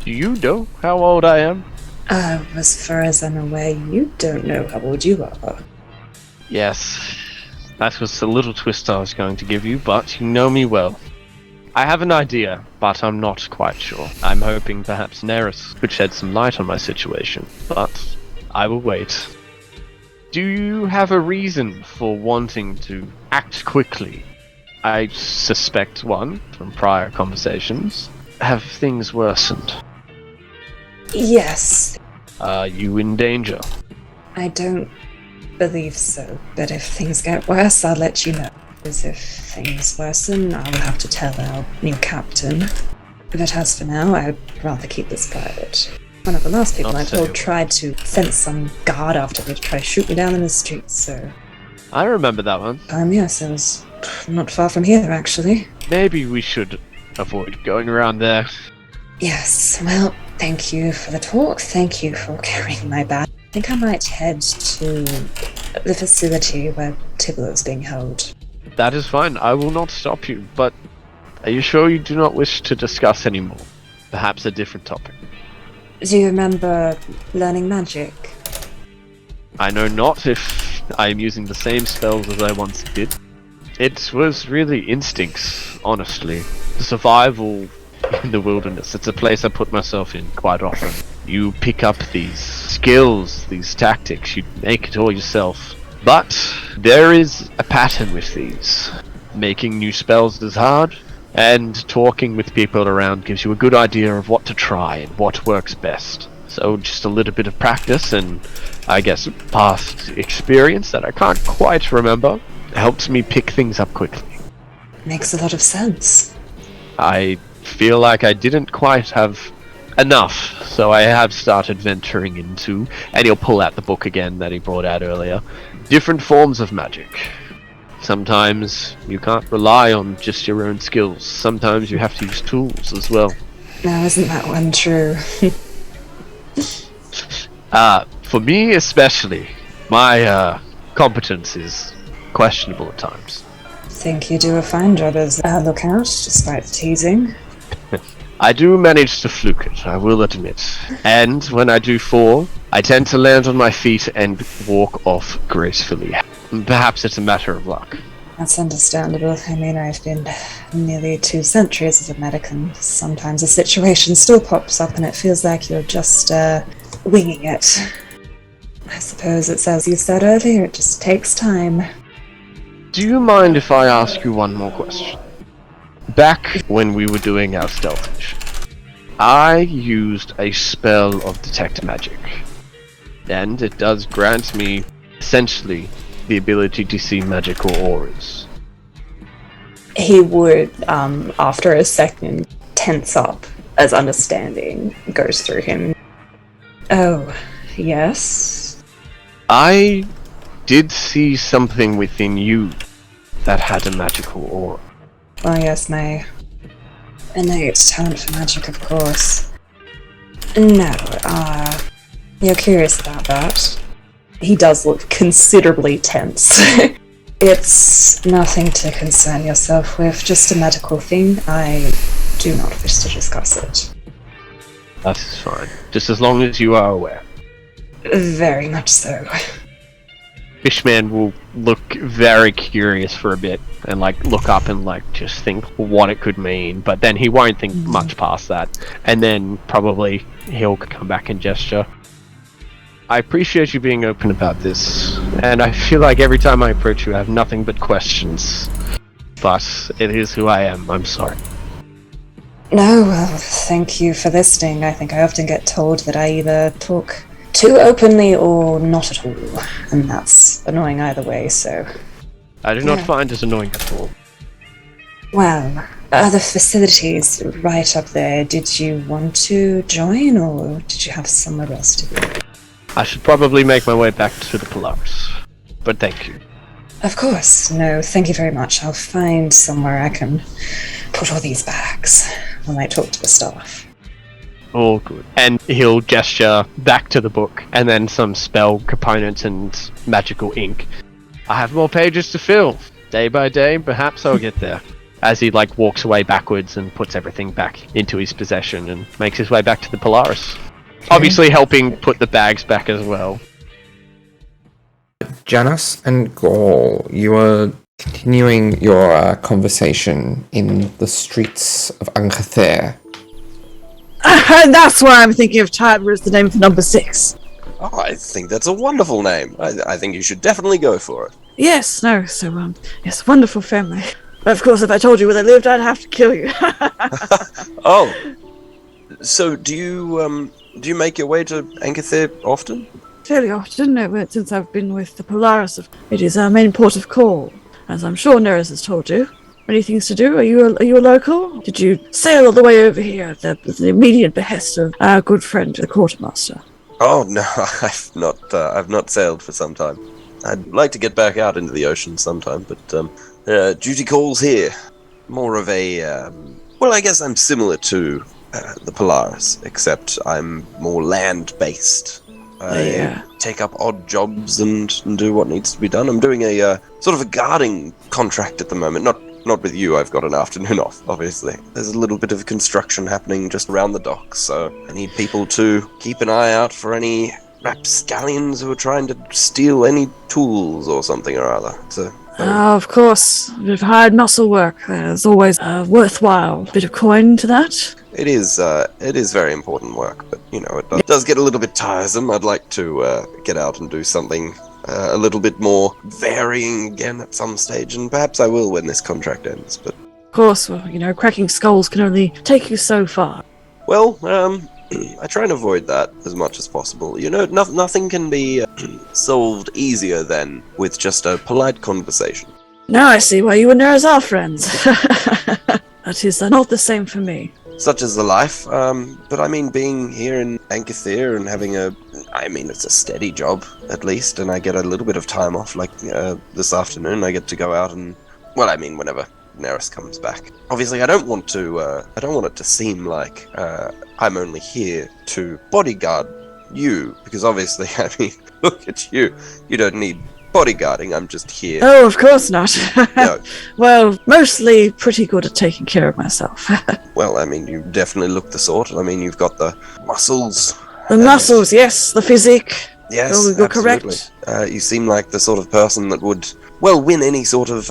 Do you know how old I am? As far as I'm aware, you don't know how old you are. Yes. That was the little twist I was going to give you, but you know me well. I have an idea, but I'm not quite sure. I'm hoping perhaps Nerys could shed some light on my situation, but I will wait. Do you have a reason for wanting to act quickly? I suspect one, from prior conversations. Have things worsened? Yes. Are you in danger? I don't believe so, but if things get worse, I'll let you know. Because if things worsen, I will have to tell our new captain. But as for now, I'd rather keep this private. One of the last people I told tried to send some guard after me to try to shoot me down in the streets, so... I remember that one. Yes, it was not far from here, actually. Maybe we should avoid going around there. Yes, well, thank you for the talk. Thank you for carrying my bag. I think I might head to the facility where Tibble is being held. That is fine. I will not stop you, but are you sure you do not wish to discuss anymore? Perhaps a different topic. Do you remember learning magic? I know not if I am using the same spells as I once did. It was really instincts, honestly. Survival in the wilderness. It's a place I put myself in quite often. You pick up these skills, these tactics, you make it all yourself. But there is a pattern with these. Making new spells is hard, and talking with people around gives you a good idea of what to try and what works best. So just a little bit of practice and, I guess, past experience that I can't quite remember helps me pick things up quickly. Makes a lot of sense. I feel like I didn't quite have enough, so I have started venturing into, and he'll pull out the book again that he brought out earlier, different forms of magic. Sometimes you can't rely on just your own skills. Sometimes you have to use tools as well. Now, isn't that one true? For me especially, my competence is questionable at times. Think you do a fine job as a lookout, despite the teasing. I do manage to fluke it, I will admit. And when I do fall, I tend to land on my feet and walk off gracefully. Perhaps it's a matter of luck. That's understandable. I mean, I've been nearly 2 centuries as a medic, and sometimes a situation still pops up and it feels like you're just, winging it. I suppose it's as you said earlier, it just takes time. Do you mind if I ask you one more question? Back when we were doing our stealth mission, I used a spell of detect magic. And it does grant me, essentially, the ability to see magical auras. He would, after a second, tense up as understanding goes through him. Oh, yes? I did see something within you that had a magical aura. Well, yes, my innate talent for magic, of course. No, you're curious about that. He does look considerably tense. It's nothing to concern yourself with, just a medical thing. I do not wish to discuss it. That is fine, just as long as you are aware. Very much so. Fishman will look very curious for a bit and look up and just think what it could mean, but then he won't think much past that, and then probably he'll come back and gesture. I appreciate you being open about this, and I feel like every time I approach you I have nothing but questions, but it is who I am. I'm sorry. No, well, thank you for listening. I think I often get told that I either talk too openly or not at all, and that's annoying either way, so... I do not find it annoying at all. Well, the facilities right up there, did you want to join, or did you have somewhere else to be? I should probably make my way back to the Polaris, but thank you. Of course. No, thank you very much. I'll find somewhere I can put all these bags when I talk to the staff. All good. And he'll gesture back to the book, and then some spell components and magical ink. I have more pages to fill. Day by day, perhaps I'll get there. As he walks away backwards and puts everything back into his possession and makes his way back to the Polaris. Okay. Obviously helping put the bags back as well. Janus and Gaul, you are continuing your conversation in the streets of Ancathair. And that's why I'm thinking of Hydra as the name for number 6. Oh, I think that's a wonderful name. I think you should definitely go for it. Yes, no, so, yes, wonderful family. But of course, if I told you where they lived, I'd have to kill you. Oh. So, do you make your way to Ancathair often? Fairly often, no, since I've been with the Polaris. It is our main port of call, as I'm sure Nerys has told you. Any things to do? Are you a local? Did you sail all the way over here at the immediate behest of our good friend, the quartermaster? Oh no, I've not sailed for some time. I'd like to get back out into the ocean sometime, but duty calls here. More of a well, I guess I'm similar to the Polaris, except I'm more land-based. I take up odd jobs and do what needs to be done. I'm doing a sort of a guarding contract at the moment. Not with you, I've got an afternoon off, obviously. There's a little bit of construction happening just around the docks, so I need people to keep an eye out for any rapscallions who are trying to steal any tools or something or other. So, of course. A bit of hard muscle work. There's always a worthwhile bit of coin to that. It is very important work, but, it does get a little bit tiresome. I'd like to get out and do something a little bit more varying again at some stage, and perhaps I will when this contract ends, but... Of course, well, cracking skulls can only take you so far. Well, I try and avoid that as much as possible. Nothing can be solved easier than with just a polite conversation. Now I see why you and Nerys are friends. That is not the same for me. Such is the life, but I mean, being here in Ancathair and having it's a steady job, at least, and I get a little bit of time off, this afternoon I get to go out and, whenever Nerys comes back. Obviously, I don't want it to seem like I'm only here to bodyguard you, because obviously, I mean, look at you. You don't need bodyguarding. I'm just here. Oh, of course not. No. Well, mostly pretty good at taking care of myself. Well, I mean, you definitely look the sort. I mean, you've got the muscles. The muscles, yes. The physique. Yes, Oh, you're absolutely. correct. You seem like the sort of person that would, well, win any sort of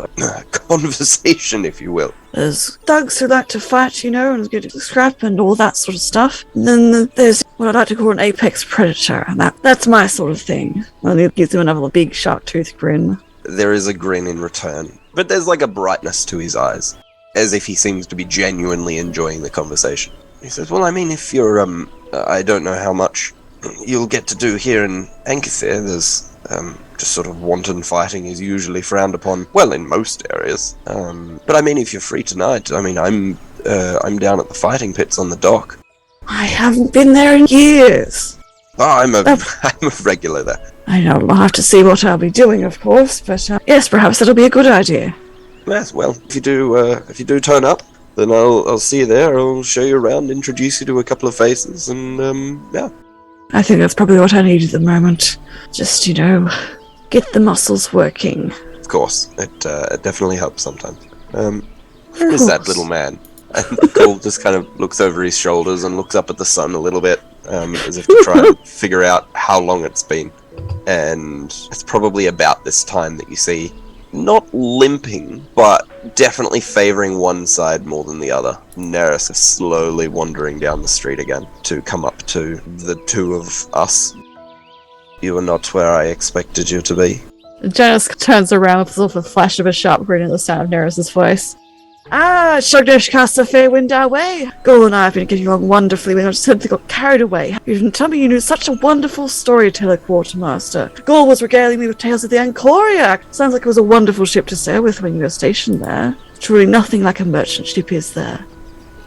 conversation, if you will. There's thugs who like to fight, and get scrap and all that sort of stuff. And then there's what I like to call an apex predator, and that's my sort of thing. And it gives him another big shark tooth grin. There is a grin in return, but there's like a brightness to his eyes, as if he seems to be genuinely enjoying the conversation. He says, well, I mean, if you're, I don't know how much you'll get to do here in Ancathair. There's, just sort of wanton fighting is usually frowned upon, well, in most areas. But I mean, if you're free tonight, I mean, I'm down at the fighting pits on the dock. I haven't been there in years. Oh, I'm a regular there. I know, I'll have to see what I'll be doing, of course, but yes, perhaps that'll be a good idea. Yes, well, if you do turn up, then I'll see you there. I'll show you around, introduce you to a couple of faces, and yeah. I think that's probably what I need at the moment. Just, get the muscles working. Of course, it definitely helps sometimes. Where is that little man? And Cole just kind of looks over his shoulders and looks up at the sun a little bit, as if to try and figure out how long it's been. And it's probably about this time that you see, not limping, but definitely favoring one side more than the other, Nerys is slowly wandering down the street again to come up to the two of us. You are not where I expected you to be. Janus turns around with sort of a flash of a sharp grin at the sound of Nerys' voice. Ah, Shognesh cast a fair wind our way. Gol and I have been getting along wonderfully. We just simply got carried away. You didn't tell me you knew such a wonderful storyteller, Quartermaster. Gol was regaling me with tales of the Ancathair. Sounds like it was a wonderful ship to sail with when you were stationed there. Truly nothing like a merchant ship, is there?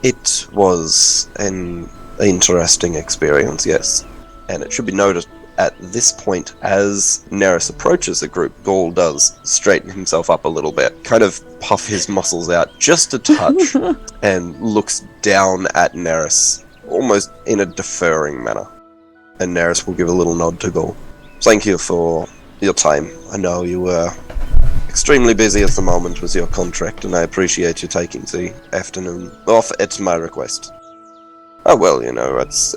It was an interesting experience, yes. And it should be noted, at this point, as Nerys approaches the group, Gol does straighten himself up a little bit, kind of puff his muscles out just a touch, and looks down at Nerys, almost in a deferring manner. And Nerys will give a little nod to Gol. Thank you for your time. I know you were extremely busy at the moment with your contract, and I appreciate you taking the afternoon off at my request. Oh, well, it's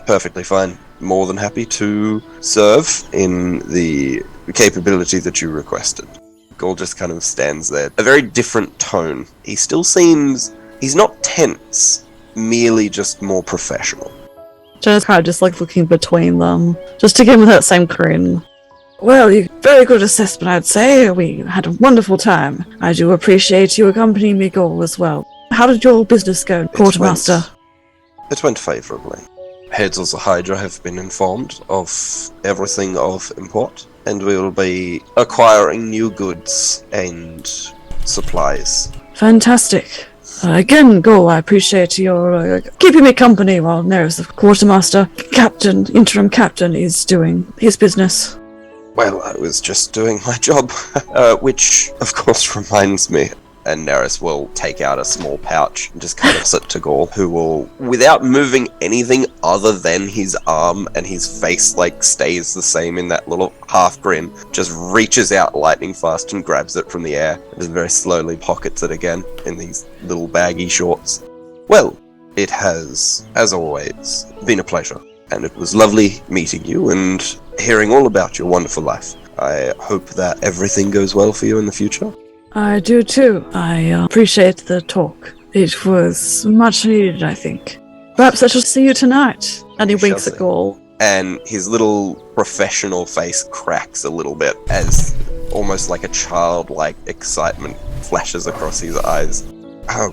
perfectly fine. More than happy to serve in the capability that you requested. Gol just kind of stands there. A very different tone. He still seems... He's not tense, merely just more professional. Janus kind of just looking between them, just to give him that same grin. Well, very good assessment, I'd say. We had a wonderful time. I do appreciate you accompanying me, Gol, as well. How did your business go, Quartermaster? It went favourably. Heads of the Hydra have been informed of everything of import, and we will be acquiring new goods and supplies. Fantastic. Again, Gol, I appreciate your keeping me company while Nerys, the Quartermaster, interim captain, is doing his business. Well, I was just doing my job, which, of course, reminds me. And Nerys will take out a small pouch and just kind of sit to Gol, who will, without moving anything other than his arm, and his face stays the same in that little half grin, just reaches out lightning fast and grabs it from the air, and just very slowly pockets it again in these little baggy shorts. Well, it has, as always, been a pleasure, and it was lovely meeting you and hearing all about your wonderful life. I hope that everything goes well for you in the future. I do too. I appreciate the talk. It was much needed, I think. Perhaps I shall see you tonight. And he winks at Gol. And his little professional face cracks a little bit as almost like a childlike excitement flashes across his eyes.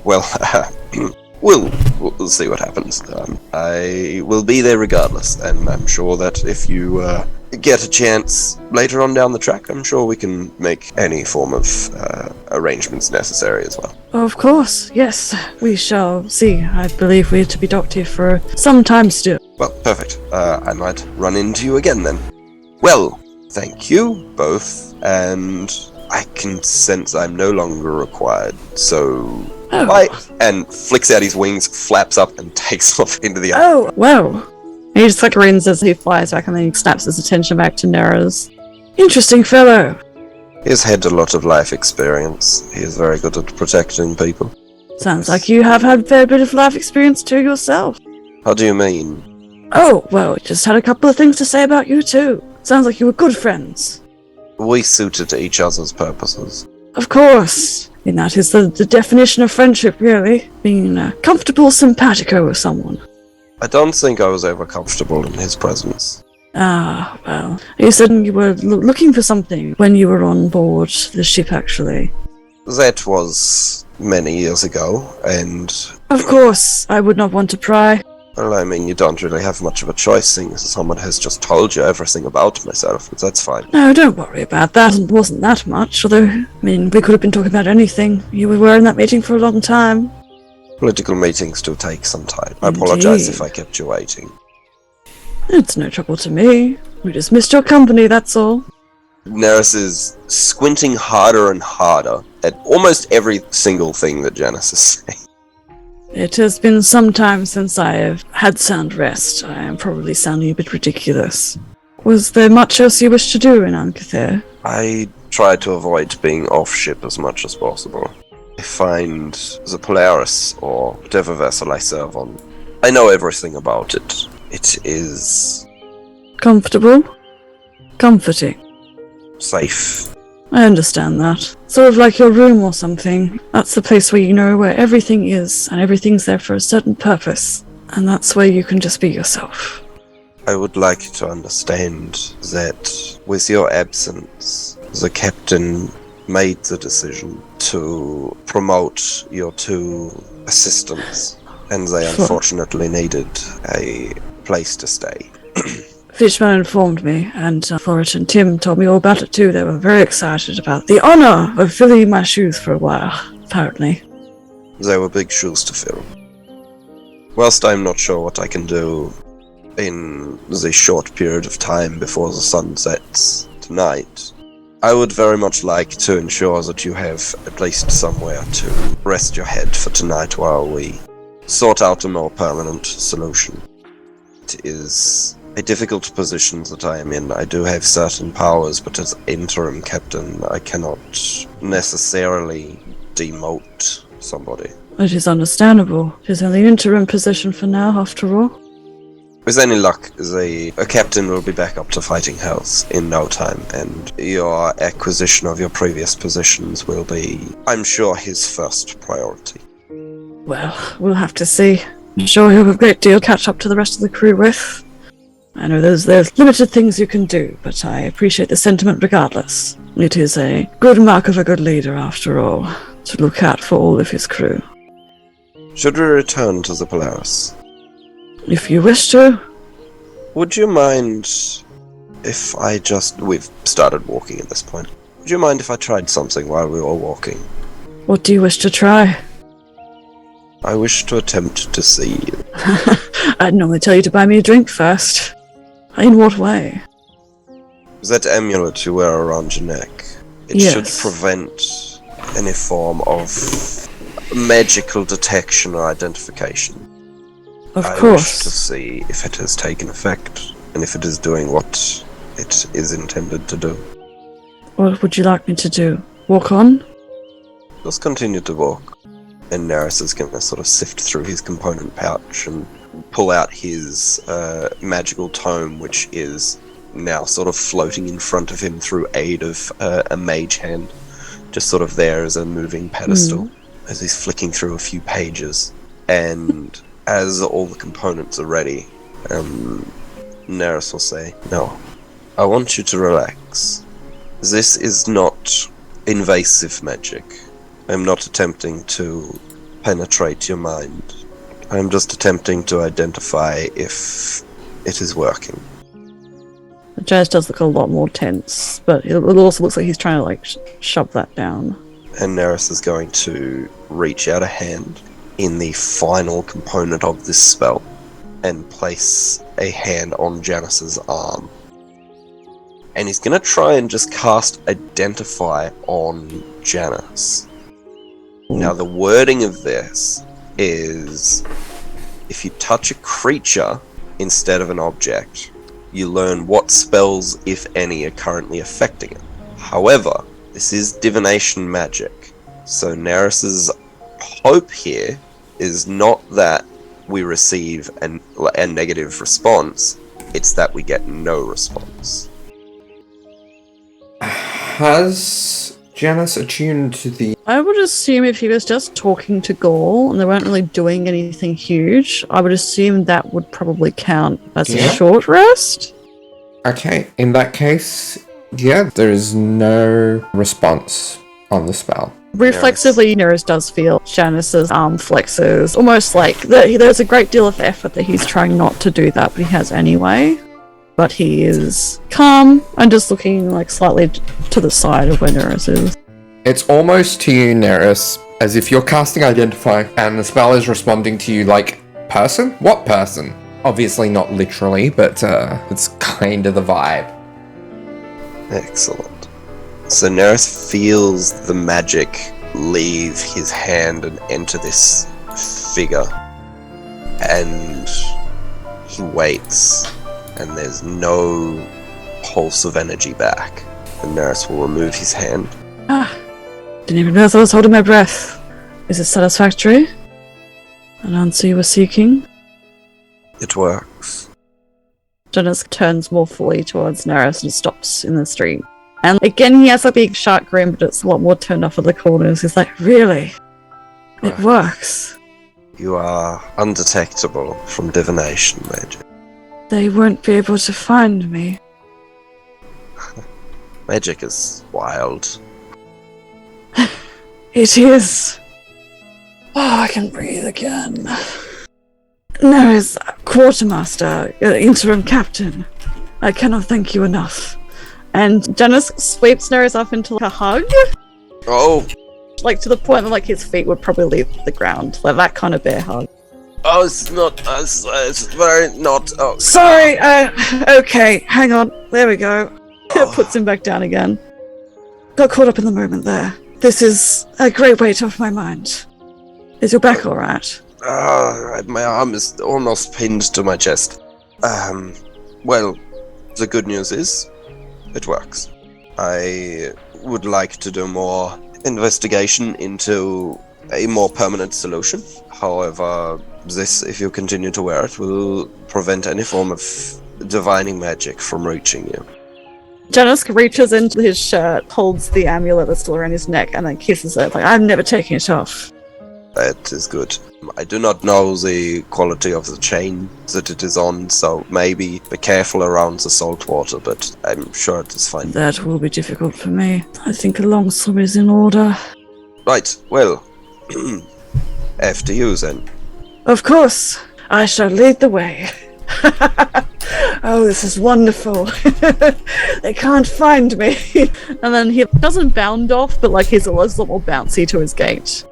We'll see what happens. I will be there regardless, and I'm sure that if you get a chance later on down the track, I'm sure we can make any form of arrangements necessary as well. Of course, yes. We shall see. I believe we're to be docked here for some time still. Well, perfect. I might run into you again then. Well, thank you both, and I can sense I'm no longer required, so... Oh. Bye! And flicks out his wings, flaps up, and takes off into the air. Oh, wow. He just like grins as he flies back and then he snaps his attention back to Nerys. Interesting fellow. He has had a lot of life experience. He is very good at protecting people. Sounds like you have had a fair bit of life experience too yourself. How do you mean? Oh, well, just had a couple of things to say about you too. Sounds like you were good friends. We suited each other's purposes. Of course. And that is the definition of friendship, really. Being comfortable simpatico with someone. I don't think I was ever comfortable in his presence. Ah, well. You said you were looking for something when you were on board the ship, actually. That was many years ago, and... Of course, I would not want to pry. Well, I mean, you don't really have much of a choice, seeing as someone has just told you everything about myself, but that's fine. No, don't worry about that. It wasn't that much, although, I mean, we could have been talking about anything. You were in that meeting for a long time. Political meetings do take some time. I Indeed. apologize if I kept you waiting. It's no trouble to me. We just missed your company, that's all. Nerys is squinting harder and harder at almost every single thing that Janus is saying. It has been some time since I have had sound rest. I am probably sounding a bit ridiculous. Was there much else you wish to do in Ancathair? I try to avoid being off-ship as much as possible. I find the Polaris, or whatever vessel I serve on, I know everything about it. It is... Comfortable? Comforting. safe. I understand that. Sort of like your room or something. That's the place where you know where everything is, and everything's there for a certain purpose. And that's where you can just be yourself. I would like to understand that with your absence, the captain made the decision to promote your two assistants, and they unfortunately needed a place to stay. Fishman informed me, and Florett and Tim told me all about it too. They were very excited about the honor of filling my shoes for a while, apparently. They were big shoes to fill. Whilst I'm not sure what I can do in the short period of time before the sun sets tonight, I would very much like to ensure that you have at least somewhere to rest your head for tonight while we sort out a more permanent solution. It is a difficult position that I am in. I do have certain powers, but as interim captain, I cannot necessarily demote somebody. It is understandable. It is only an interim position for now, after all. With any luck, a captain will be back up to fighting health in no time, and your acquisition of your previous positions will be, I'm sure, his first priority. Well, we'll have to see. I'm sure he'll have a great deal to catch up to the rest of the crew with. I know there's limited things you can do, but I appreciate the sentiment regardless. It is a good mark of a good leader, after all, to look out for all of his crew. Should we return to the Polaris? If you wish to. Would you mind if we've started walking at this point. Would you mind if I tried something while we were walking? What do you wish to try? I wish to attempt to see you. I'd normally tell you to buy me a drink first. In what way? That amulet you wear around your neck, it Yes. should prevent any form of magical detection or identification. Of I wish to course. see if it has taken effect, and if it is doing what it is intended to do. What would you like me to do? Walk on? Just continue to walk. And Nerys is going to sort of sift through his component pouch and pull out his magical tome, which is now sort of floating in front of him through aid of a mage hand. Just sort of there as a moving pedestal, as he's flicking through a few pages. And as all the components are ready, Nerys will say, "No, I want you to relax. This is not invasive magic. I'm not attempting to penetrate your mind. I'm just attempting to identify if it is working." Jazz does look a lot more tense, but it also looks like he's trying to shove that down. And Nerys is going to reach out a hand in the final component of this spell and place a hand on Janus's arm. and he's going to try and just cast Identify on Janus. Now, the wording of this is, if you touch a creature instead of an object, you learn what spells, if any, are currently affecting it. However, this is divination magic, so Nerys's hope here is not that we receive a negative response, it's that we get no response. Has Janus attuned to the... I would assume if he was just talking to Gaul and they weren't really doing anything huge, I would assume that would probably count as a short rest. Okay, in that case, yeah, there is no response on the spell. Reflexively, Nerys does feel Janus's arm flexes, almost like there's a great deal of effort that he's trying not to do that, but he has anyway. But he is calm and just looking like slightly to the side of where Nerys is. It's almost to you, Nerys, as if you're casting Identify and the spell is responding to you like, person? What person? Obviously not literally, but it's kind of the vibe. Excellent. So Nerys feels the magic leave his hand and enter this figure. And he waits, and there's no pulse of energy back. And Nerys will remove his hand. Didn't even realize I was holding my breath. Is it satisfactory? An answer you were seeking? It works. Janus turns more fully towards Nerys and stops in the street. And again, he has a big shark grin, but it's a lot more turned off at the corners. He's like, really? It works. You are undetectable from divination magic. They won't be able to find me. Magic is wild. It is. Oh, I can breathe again. Nerys, quartermaster, interim captain. I cannot thank you enough. And Janus sweeps Nerys up into like a hug. Oh! Like to the point that like his feet would probably leave the ground. Like that kind of bear hug. Oh, it's not. It's very not. Oh. Sorry, okay, hang on. There we go. Puts him back down again. Got caught up in the moment there. This is a great weight off my mind. Is your back alright? My arm is almost pinned to my chest. Well, the good news is, it works. I would like to do more investigation into a more permanent solution. However, this, if you continue to wear it, will prevent any form of divining magic from reaching you. Janus reaches into his shirt, holds the amulet that's still around his neck, and then kisses it. Like, I'm never taking it off. That is good. I do not know the quality of the chain that it is on, so maybe be careful around the salt water, but I'm sure it is fine. That will be difficult for me. I think a longswim is in order. Right, well, after you then. Of course, I shall lead the way. Oh, this is wonderful. They can't find me. And then he doesn't bound off, but like he's a lot more bouncy to his gait.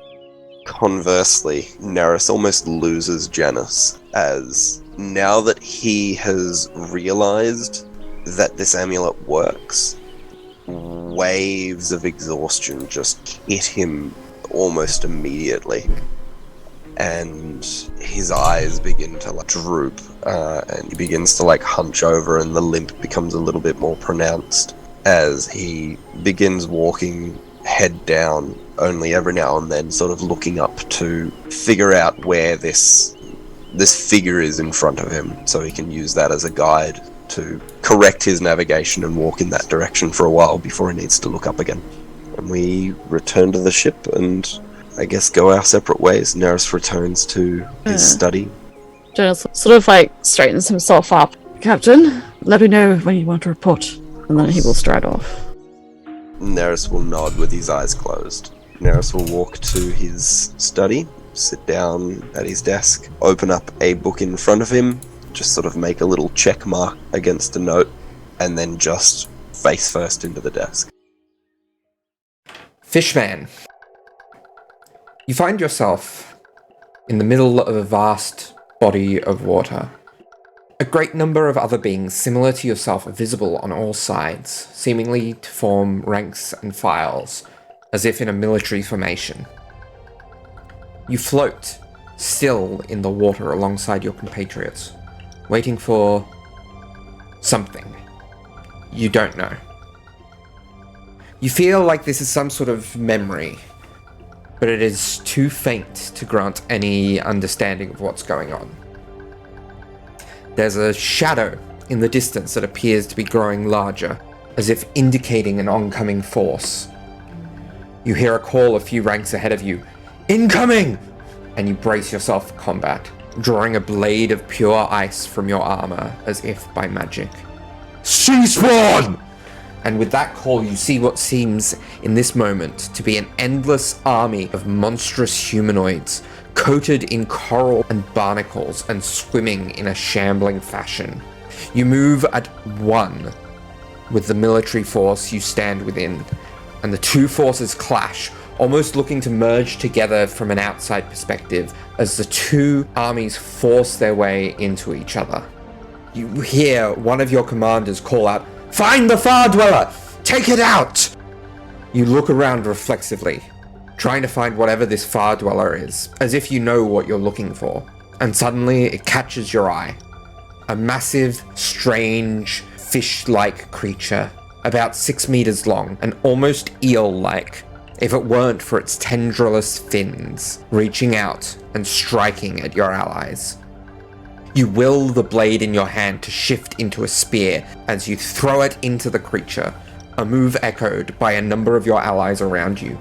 Conversely, Nerys almost loses Janus, as now that he has realized that this amulet works, waves of exhaustion just hit him almost immediately. And his eyes begin to like droop, and he begins to like hunch over, and the limp becomes a little bit more pronounced as he begins walking head down, only every now and then sort of looking up to figure out where this figure is in front of him, so he can use that as a guide to correct his navigation and walk in that direction for a while before he needs to look up again. And we return to the ship and I guess go our separate ways. Nerys returns to his study. Janus sort of like straightens himself up. Captain, let me know when you want to report, and then he will stride off. Nerys will nod with his eyes closed. Nerys will walk to his study, sit down at his desk, open up a book in front of him, just sort of make a little check mark against a note, and then just face first into the desk. Fishman. You find yourself in the middle of a vast body of water. A great number of other beings similar to yourself are visible on all sides, seemingly to form ranks and files, as if in a military formation. You float, still in the water alongside your compatriots, waiting for something. You don't know. You feel like this is some sort of memory, but it is too faint to grant any understanding of what's going on. There's a shadow in the distance that appears to be growing larger, as if indicating an oncoming force. You hear a call a few ranks ahead of you, "Incoming!" and you brace yourself for combat, drawing a blade of pure ice from your armor as if by magic. "Sea-spawn!" And with that call, you see what seems, in this moment, to be an endless army of monstrous humanoids, coated in coral and barnacles and swimming in a shambling fashion. You move at one with the military force you stand within, and the two forces clash, almost looking to merge together from an outside perspective as the two armies force their way into each other. You hear one of your commanders call out, "Find the Far Dweller! Take it out!" You look around reflexively, trying to find whatever this Far Dweller is, as if you know what you're looking for. And suddenly it catches your eye. A massive, strange, fish-like creature, about 6 meters long and almost eel-like, if it weren't for its tendrillous fins, reaching out and striking at your allies. You will the blade in your hand to shift into a spear as you throw it into the creature, a move echoed by a number of your allies around you.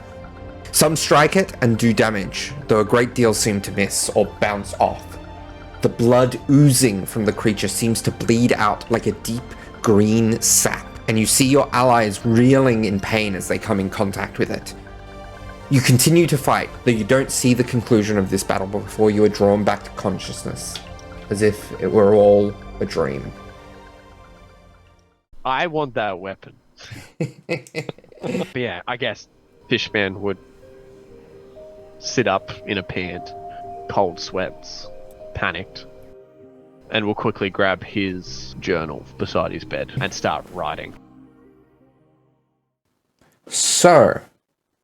Some strike it and do damage, though a great deal seem to miss or bounce off. The blood oozing from the creature seems to bleed out like a deep green sap, and you see your allies reeling in pain as they come in contact with it. You continue to fight, though you don't see the conclusion of this battle before you are drawn back to consciousness, as if it were all a dream. I want that weapon. But yeah, I guess Fishman would sit up in a pant, cold sweats, panicked, and will quickly grab his journal beside his bed and start writing. So,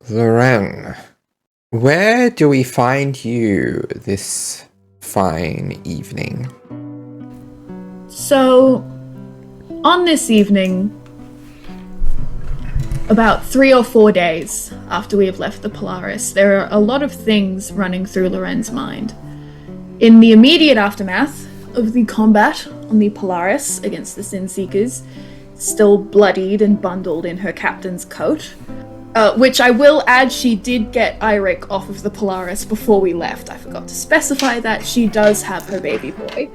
Lorraine, where do we find you this fine evening? So, on this evening, about 3 or 4 days after we have left the Polaris, there are a lot of things running through Lorraine's mind. In the immediate aftermath of the combat on the Polaris against the Sin Seekers, still bloodied and bundled in her captain's coat, which I will add, she did get Eirik off of the Polaris before we left. I forgot to specify that she does have her baby boy.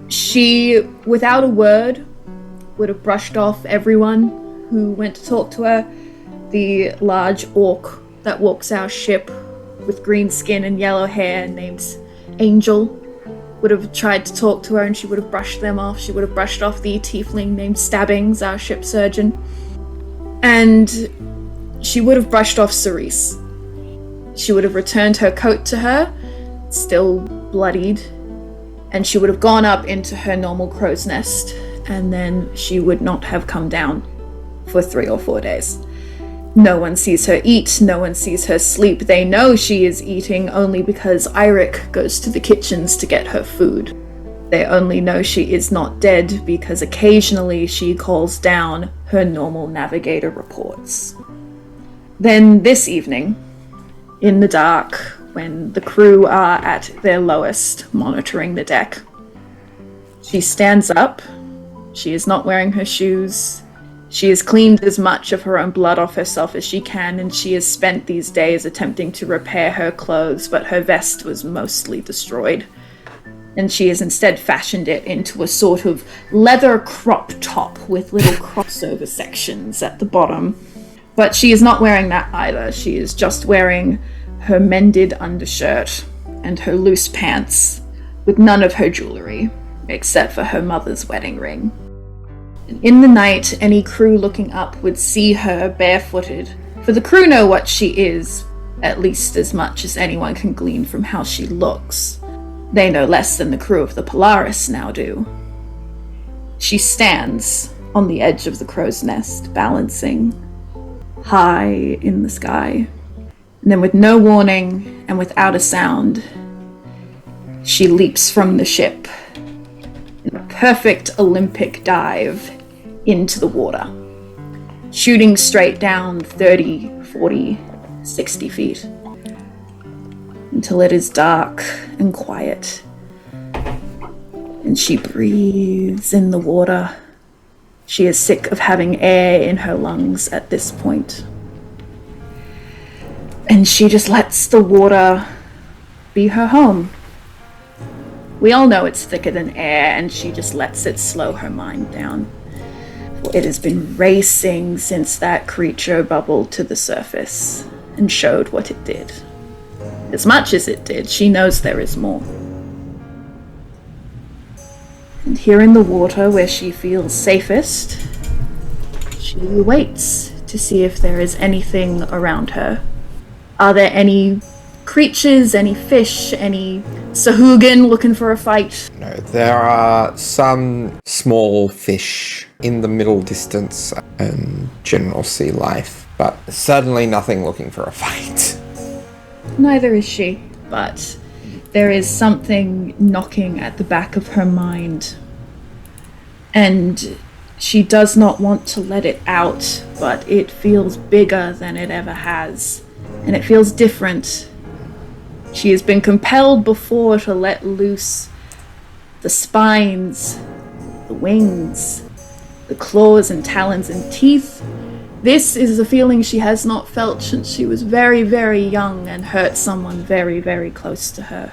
She, without a word, would have brushed off everyone who went to talk to her. The large orc that walks our ship with green skin and yellow hair named Angel would have tried to talk to her and she would have brushed them off. She would have brushed off the tiefling named Stabbings, our ship surgeon. And she would have brushed off Cerise. She would have returned her coat to her, still bloodied, and she would have gone up into her normal crow's nest, and then she would not have come down for 3 or 4 days. No one sees her eat, no one sees her sleep. They know she is eating only because Eirik goes to the kitchens to get her food. They only know she is not dead because occasionally she calls down her normal navigator reports. Then this evening, in the dark, when the crew are at their lowest, monitoring the deck, she stands up. She is not wearing her shoes. She has cleaned as much of her own blood off herself as she can, and she has spent these days attempting to repair her clothes, but her vest was mostly destroyed. And she has instead fashioned it into a sort of leather crop top with little crossover sections at the bottom. But she is not wearing that either. She is just wearing her mended undershirt and her loose pants, with none of her jewelry, except for her mother's wedding ring. In the night, any crew looking up would see her barefooted, for the crew know what she is, at least as much as anyone can glean from how she looks. They know less than the crew of the Polaris now do. She stands on the edge of the crow's nest, balancing high in the sky. And then with no warning and without a sound, she leaps from the ship in a perfect Olympic dive into the water, shooting straight down 30, 40, 60 feet until it is dark and quiet. And she breathes in the water. She is sick of having air in her lungs at this point. And she just lets the water be her home. We all know it's thicker than air, and she just lets it slow her mind down. For it has been racing since that creature bubbled to the surface and showed what it did. As much as it did, she knows there is more. And here in the water, where she feels safest, she waits to see if there is anything around her. Are there any creatures, any fish, any Sahuagin looking for a fight? No, there are some small fish in the middle distance and general sea life, but certainly nothing looking for a fight. Neither is she, but there is something knocking at the back of her mind. And she does not want to let it out, but it feels bigger than it ever has. And it feels different. She has been compelled before to let loose the spines, the wings, the claws and talons and teeth. This is a feeling she has not felt since she was very, very young and hurt someone very, very close to her.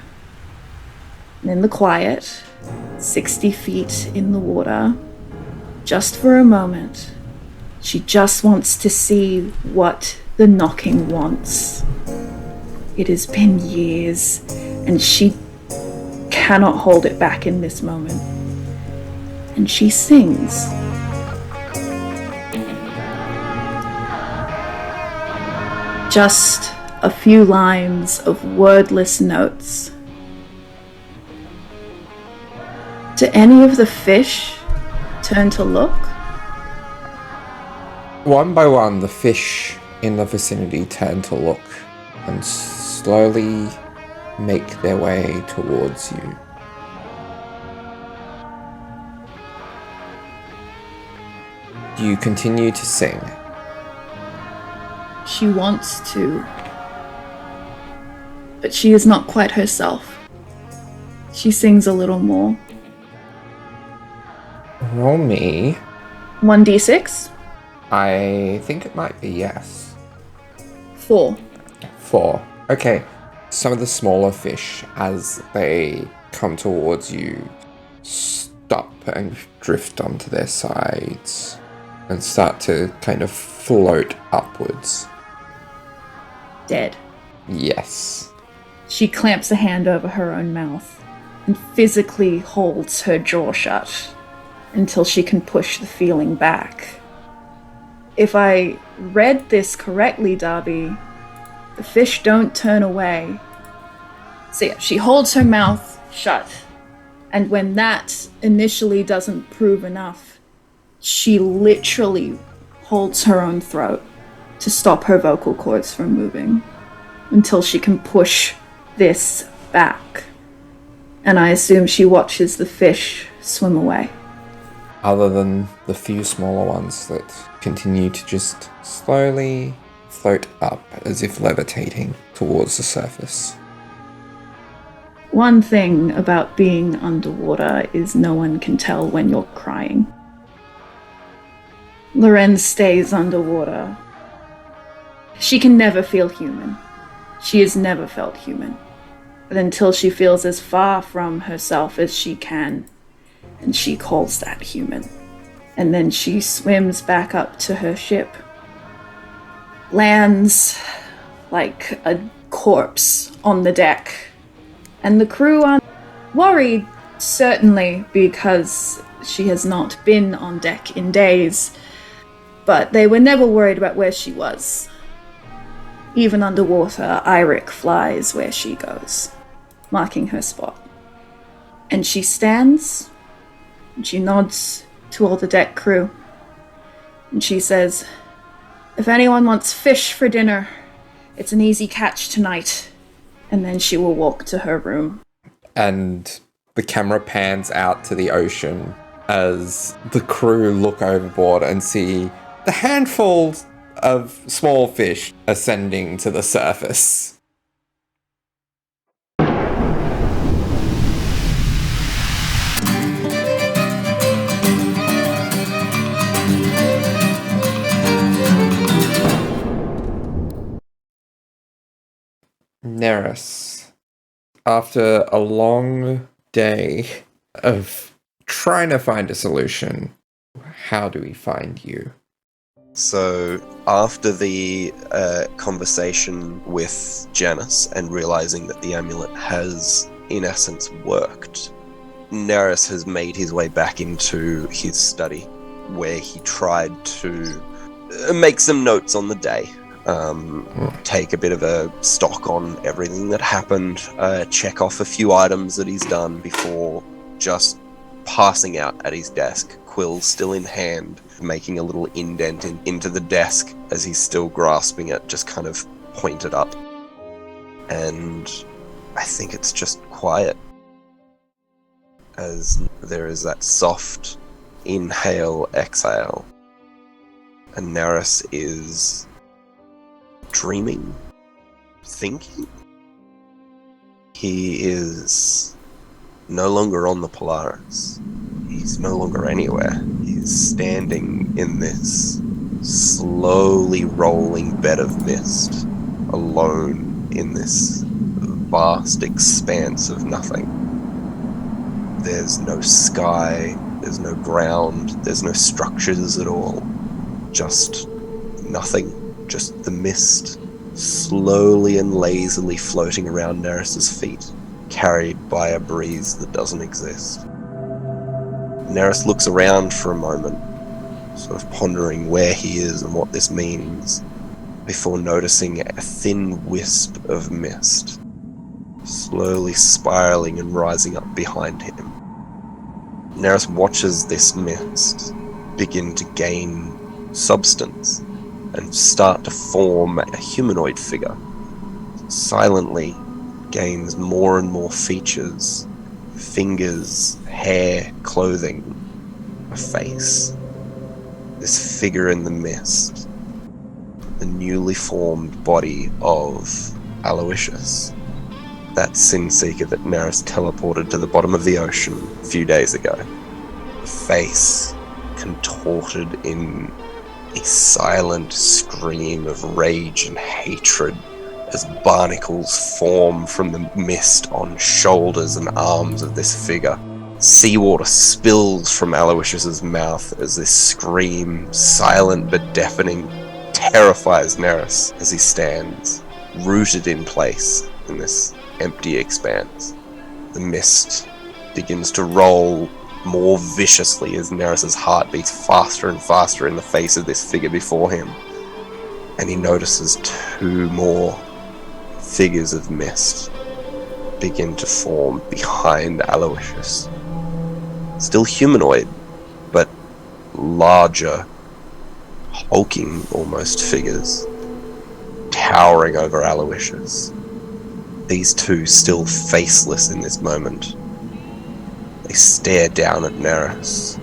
And in the quiet, 60 feet in the water, just for a moment, she just wants to see what the knocking wants. It has been years, and she cannot hold it back in this moment. And she sings. Just a few lines of wordless notes. Do any of the fish turn to look? One by one, the fish in the vicinity turn to look and slowly make their way towards you. You continue to sing. She wants to, but she is not quite herself. She sings a little more. Roll me. 1d6? I think it might be yes. 4. 4. Okay. Some of the smaller fish, as they come towards you, stop and drift onto their sides and start to kind of float upwards. Dead. Yes. She clamps a hand over her own mouth and physically holds her jaw shut until she can push the feeling back. If I read this correctly, Darby, the fish don't turn away. So yeah, she holds her mouth shut, and when that initially doesn't prove enough, she literally holds her own throat to stop her vocal cords from moving until she can push this back. And I assume she watches the fish swim away. Other than the few smaller ones that continue to just slowly float up as if levitating towards the surface. One thing about being underwater is no one can tell when you're crying. Lorenz stays underwater. She can never feel human. She has never felt human. But until she feels as far from herself as she can, and she calls that human. And then she swims back up to her ship, lands like a corpse on the deck. And the crew are worried, certainly, because she has not been on deck in days. But they were never worried about where she was. Even underwater, Iric flies where she goes, marking her spot. And she stands, and she nods to all the deck crew. And she says, "If anyone wants fish for dinner, it's an easy catch tonight." And then she will walk to her room. And the camera pans out to the ocean as the crew look overboard and see the handful of small fish ascending to the surface. Nerys, after a long day of trying to find a solution, how do we find you? So, after the conversation with Janus and realizing that the amulet has, in essence, worked, Nerys has made his way back into his study, where he tried to make some notes on the day. Take a bit of a stock on everything that happened, check off a few items that he's done before just passing out at his desk, quill still in hand, making a little indent into the desk as he's still grasping it, just kind of pointed up. And I think it's just quiet, as there is that soft inhale, exhale, and Nerys is dreaming, thinking. He is no longer on the Polaris. He's no longer anywhere. He's standing in this slowly rolling bed of mist, alone in this vast expanse of nothing. There's no sky, there's no ground, there's no structures at all. Just nothing. Just the mist, slowly and lazily floating around Nerys' feet, carried by a breeze that doesn't exist. Nerys looks around for a moment, sort of pondering where he is and what this means, before noticing a thin wisp of mist, slowly spiraling and rising up behind him. Nerys watches this mist begin to gain substance and start to form a humanoid figure. Silently gains more and more features, fingers, hair, clothing, a face. This figure in the mist, the newly formed body of 𝗖𝗔𝗦𝗧, that sin seeker that Nerys teleported to the bottom of the ocean a few days ago. A face contorted in a silent scream of rage and hatred as barnacles form from the mist on shoulders and arms of this figure. Seawater spills from 𝗖𝗔𝗦𝗧's mouth as this scream, silent but deafening, terrifies Nerys as he stands, rooted in place in this empty expanse. The mist begins to roll more viciously as Nerys' heart beats faster and faster in the face of this figure before him. And he notices two more figures of mist begin to form behind 𝗖𝗔𝗦𝗧. Still humanoid, but larger, hulking almost figures, towering over 𝗖𝗔𝗧. These two still faceless in this moment. They stare down at Nerys,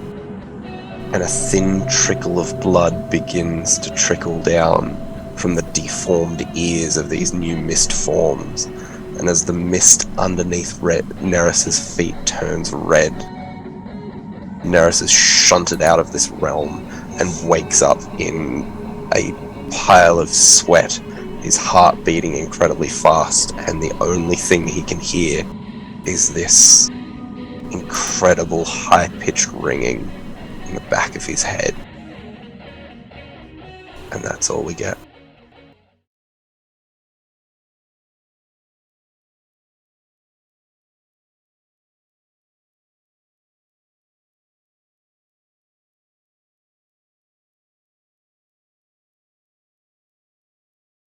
and a thin trickle of blood begins to trickle down from the deformed ears of these new mist forms, and as the mist underneath Nerys' feet turns red, Nerys is shunted out of this realm and wakes up in a pile of sweat, his heart beating incredibly fast, and the only thing he can hear is this incredible high-pitched ringing in the back of his head. And that's all we get.